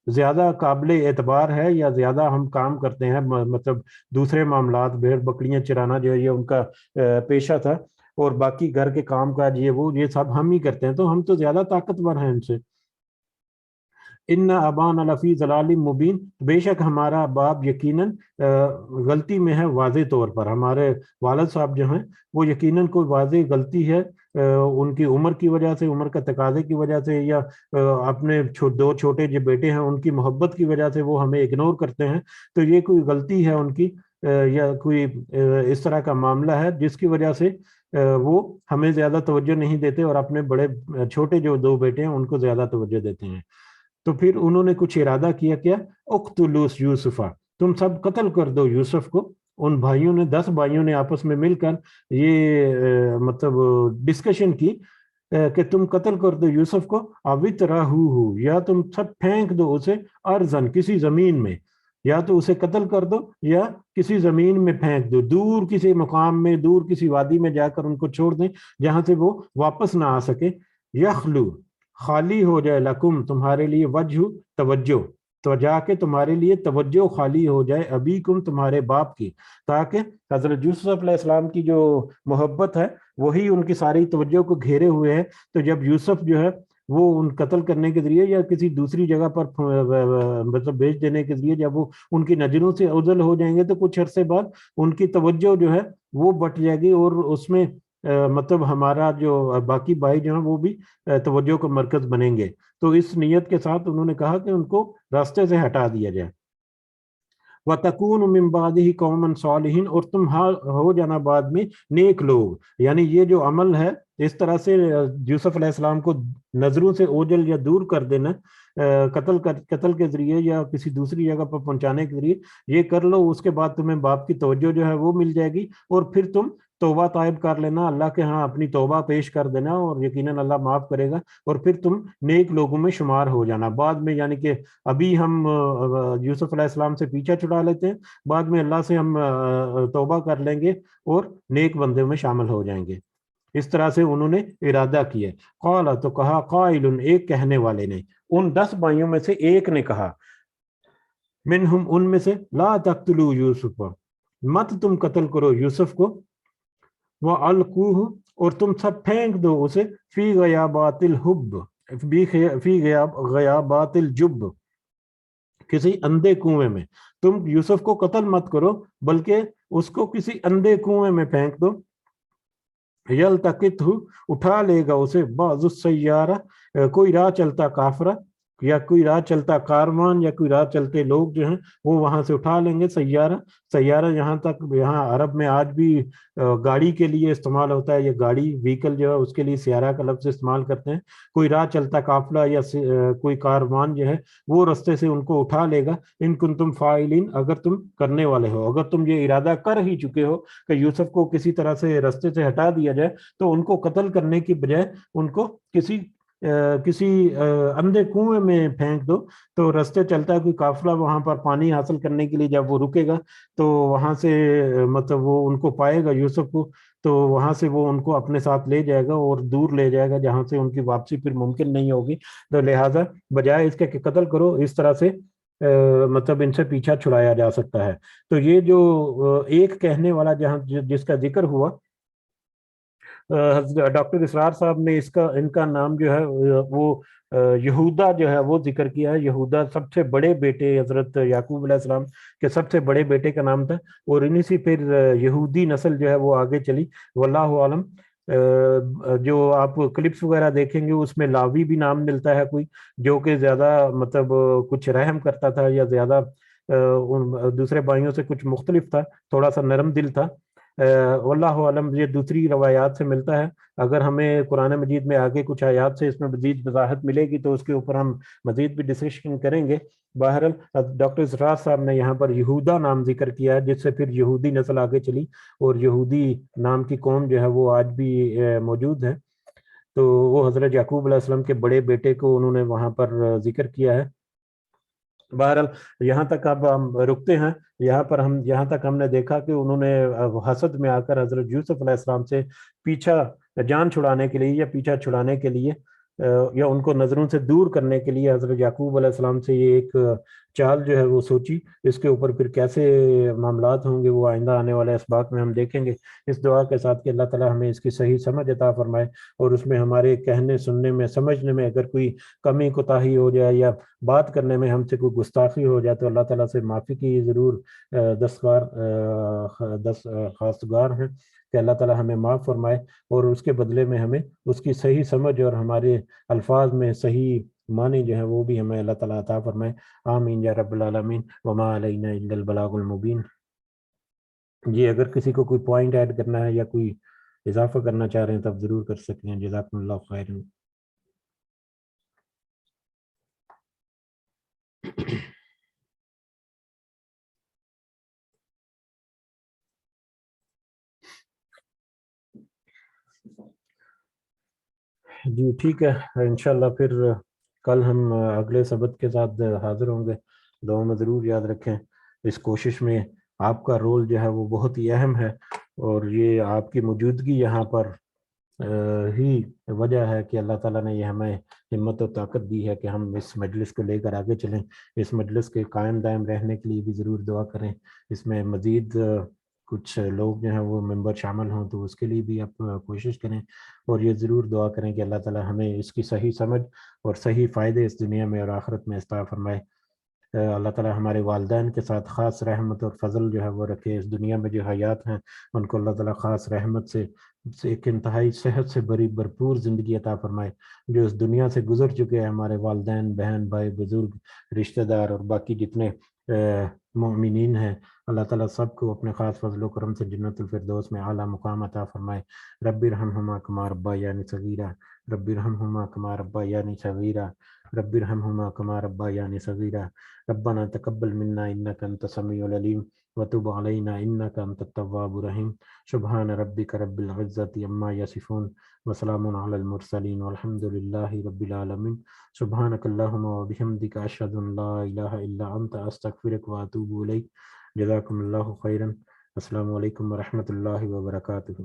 زیادہ قابل اعتبار ہے، یا زیادہ ہم کام کرتے ہیں، مطلب دوسرے معاملات، بھیڑ بکریاں چرانا جو ہے یہ ان کا پیشہ تھا، اور باقی گھر کے کام کاج یہ سب ہم ہی کرتے ہیں، تو ہم تو زیادہ طاقتور ہیں ان سے. ان ابان لفی ضلال مبین، بے شک ہمارا باپ یقیناً غلطی میں ہے واضح طور پر. ہمارے والد صاحب جو ہیں وہ یقیناً کوئی واضح غلطی ہے، ان کی عمر کی وجہ سے، عمر کا تقاضے کی وجہ سے، یا اپنے 2 چھوٹے جو بیٹے ہیں ان کی محبت کی وجہ سے وہ ہمیں اگنور کرتے ہیں. تو یہ کوئی غلطی ہے ان کی، یا کوئی اس طرح کا معاملہ ہے جس کی وجہ سے وہ ہمیں زیادہ توجہ نہیں دیتے، اور اپنے بڑے چھوٹے جو 2 بیٹے ہیں ان کو زیادہ توجہ دیتے ہیں. تو پھر انہوں نے کچھ ارادہ کیا، کیا اقتلوا یوسفا، تم سب قتل کر دو یوسف کو. ان بھائیوں نے، 10 بھائیوں نے آپس میں مل کر یہ مطلب ڈسکشن کی کہ تم قتل کر دو یوسف کو، اوِترحوہ، یا تم سب پھینک دو اسے ارضن، کسی زمین میں، یا تو اسے قتل کر دو یا کسی زمین میں پھینک دو، دور کسی مقام میں، دور کسی وادی میں جا کر ان کو چھوڑ دیں جہاں سے وہ واپس نہ آ سکے. یخلو، خالی ہو جائے، لکم، تمہارے لیے، وجہ، توجہ، تو جا کے تمہارے لیے توجہ خالی ہو جائے، ابیکم، تمہارے باپ کی، تاکہ حضرت یوسف علیہ السلام کی جو محبت ہے وہی ان کی ساری توجہ کو گھیرے ہوئے ہے. تو جب یوسف جو ہے وہ ان قتل کرنے کے ذریعے یا کسی دوسری جگہ پر مطلب بیچ دینے کے ذریعے جب وہ ان کی نظروں سے اوجھل ہو جائیں گے تو کچھ عرصے بعد ان کی توجہ جو ہے وہ بٹ جائے گی، اور اس میں مطلب ہمارا جو باقی بھائی جو ہیں وہ بھی توجہ کا مرکز بنیں گے. تو اس نیت کے ساتھ انہوں نے کہا کہ ان کو راستے سے ہٹا دیا جائے. وَتَكُونُ مِن بَعْدِهِ قَوْمًا صَالِحِينَ، اور تم ہو جانا بعد میں نیک لوگ. یعنی یہ جو عمل ہے اس طرح سے یوسف علیہ السلام کو نظروں سے اوجھل یا دور کر دینا قتل کے ذریعے یا کسی دوسری جگہ پر پہنچانے کے ذریعے، یہ کر لو، اس کے بعد تمہیں باپ کی توجہ جو ہے وہ مل جائے گی، اور پھر تم توبہ طائب کر لینا، اللہ کے ہاں اپنی توبہ پیش کر دینا، اور یقیناً اللہ معاف کرے گا، اور پھر تم نیک لوگوں میں شمار ہو جانا بعد میں. یعنی کہ ابھی ہم یوسف علیہ السلام سے پیچھا چھڑا لیتے ہیں، بعد میں اللہ سے ہم توبہ کر لیں گے اور نیک بندے میں شامل ہو جائیں گے. اس طرح سے انہوں نے ارادہ کیا. قال، تو کہا، قائل، ایک کہنے والے نے، ان 10 بھائیوں میں سے ایک نے کہا، منہم، ان میں سے، لا تقتلوا یوسف، مت تم قتل کرو یوسف کو، وَأَلْقُوهُ، اور تم سب پھینک دو اسے، فی غیابات الحب، فی غیابات الجب، کسی اندھے کنویں میں. تم یوسف کو قتل مت کرو بلکہ اس کو کسی اندھے کنویں میں پھینک دو. یلتقطہ، اٹھا لے گا اسے، بعض السیارہ، کوئی راہ چلتا کافرہ، یا کوئی راہ چلتا کاروان، یا کوئی راہ چلتے لوگ جو ہیں وہ وہاں سے اٹھا لیں گے. سیارہ، سیارہ یہاں تک، یہاں عرب میں آج بھی گاڑی کے لیے استعمال ہوتا ہے، یہ گاڑی وہیکل جو ہے اس کے لیے سیارہ کا لفظ استعمال کرتے ہیں. کوئی راہ چلتا قافلہ یا کوئی کاروان جو ہے وہ رستے سے ان کو اٹھا لے گا. ان کنتم فاعلین، اگر تم کرنے والے ہو، اگر تم یہ ارادہ کر ہی چکے ہو کہ یوسف کو کسی طرح سے رستے سے ہٹا دیا جائے، تو ان کو قتل کرنے کی بجائے ان کو کسی اندھے کنویں میں پھینک دو. تو رستے چلتا ہے کوئی قافلہ، وہاں پر پانی حاصل کرنے کے لیے جب وہ رکے گا تو وہاں سے مطلب وہ ان کو پائے گا یوسف کو، تو وہاں سے وہ ان کو اپنے ساتھ لے جائے گا اور دور لے جائے گا جہاں سے ان کی واپسی پھر ممکن نہیں ہوگی. تو لہٰذا بجائے اس کے کہ قتل کرو، اس طرح سے مطلب ان سے پیچھا چھڑایا جا سکتا ہے. تو یہ جو ایک کہنے والا جہاں جس کا ذکر ہوا، ڈاکٹر اسرار صاحب نے ان کا نام جو ہے وہ یہودا جو ہے وہ ذکر کیا ہے. یہودا سب سے بڑے بیٹے حضرت یعقوب علیہ السلام کے سب سے بڑے بیٹے کا نام تھا، اور انہی سے پھر یہودی نسل جو ہے وہ آگے چلی. واللہ عالم. جو آپ کلپس وغیرہ دیکھیں گے اس میں لاوی بھی نام ملتا ہے کوئی، جو کہ زیادہ مطلب کچھ رحم کرتا تھا، یا زیادہ دوسرے بھائیوں سے کچھ مختلف تھا، تھوڑا سا نرم دل تھا. واللہ علم یہ دوسری روایات سے ملتا ہے. اگر ہمیں قرآن مجید میں آگے کچھ آیات سے اس میں مزید وضاحت ملے گی تو اس کے اوپر ہم مزید بھی ڈسکشن کریں گے. بہرحال ڈاکٹر اسرار صاحب نے یہاں پر یہودا نام ذکر کیا ہے، جس سے پھر یہودی نسل آگے چلی، اور یہودی نام کی قوم جو ہے وہ آج بھی موجود ہے. تو وہ حضرت یعقوب علیہ السلام کے بڑے بیٹے کو انہوں نے وہاں پر ذکر کیا ہے. بہرحال یہاں تک اب ہم رکتے ہیں. یہاں تک ہم نے دیکھا کہ انہوں نے حسد میں آ کر حضرت یوسف علیہ السلام سے پیچھا جان چھڑانے کے لیے یا پیچھا چھڑانے کے لیے یا ان کو نظروں سے دور کرنے کے لیے حضرت یعقوب علیہ السلام سے یہ ایک چال جو ہے وہ سوچی. اس کے اوپر پھر کیسے معاملات ہوں گے وہ آئندہ آنے والے اسباق میں ہم دیکھیں گے. اس دعا کے ساتھ کہ اللہ تعالی ہمیں اس کی صحیح سمجھ عطا فرمائے، اور اس میں ہمارے کہنے سننے میں سمجھنے میں اگر کوئی کمی کوتاہی ہو جائے یا بات کرنے میں ہم سے کوئی گستاخی ہو جائے تو اللہ تعالیٰ سے معافی کی ضرور خواستگار ہیں کہ اللہ تعالیٰ ہمیں معاف فرمائے، اور اس کے بدلے میں ہمیں اس کی صحیح سمجھ اور ہمارے الفاظ میں صحیح معنی جو ہے وہ بھی ہمیں اللہ تعالیٰ عطا فرمائے. آمین یا رب العالمین. وما علینا الا البلاغ المبین. جی اگر کسی کو کوئی پوائنٹ ایڈ کرنا ہے یا کوئی اضافہ کرنا چاہ رہے ہیں تو آپ ضرور کر سکتے ہیں. جزاکم اللہ خیر. جی ٹھیک ہے، انشاءاللہ پھر کل ہم اگلے سبق کے ساتھ حاضر ہوں گے. دعا میں ضرور یاد رکھیں. اس کوشش میں آپ کا رول جو ہے وہ بہت ہی اہم ہے، اور یہ آپ کی موجودگی یہاں پر ہی وجہ ہے کہ اللہ تعالیٰ نے یہ ہمیں ہمت و طاقت دی ہے کہ ہم اس مجلس کو لے کر آگے چلیں. اس مجلس کے قائم دائم رہنے کے لیے بھی ضرور دعا کریں. اس میں مزید کچھ لوگ جو ہیں وہ ممبر شامل ہوں تو اس کے لیے بھی آپ کوشش کریں، اور یہ ضرور دعا کریں کہ اللہ تعالیٰ ہمیں اس کی صحیح سمجھ اور صحیح فائدے اس دنیا میں اور آخرت میں عطا فرمائے. اللہ تعالیٰ ہمارے والدین کے ساتھ خاص رحمت اور فضل جو ہے وہ رکھے. اس دنیا میں جو حیات ہیں ان کو اللہ تعالیٰ خاص رحمت سے ایک انتہائی صحت سے بھرپور زندگی عطا فرمائے. جو اس دنیا سے گزر چکے ہیں ہمارے والدین، بہن، بھائی، بزرگ، رشتہ دار اور باقی جتنے مومنین ہیں، اللہ تعالیٰ سب کو اپنے خاص فضل و کرم سے جنت الفردوس میں اعلیٰ مقام عطا فرمائے. رب ارحمہما کما ربیانی صغیرا، رب ارحمہما کما ربیانی صغیرا، رب ارحمہما کما ربیانی صغیرا. ربنا تقبل منا انک انت السمیع العلیم وتب علینا انک انت التواب الرحیم. سبحان ربک رب العزة عما یصفون وسلام علی المرسلین والحمد للہ رب العالمین. سبحانک اللہم وبحمدک اشہد ان لا الہ الا انت استغفرک واتوب الیک. جزاکم اللہ خیرا. السلام علیکم ورحمۃ اللہ وبرکاتہ.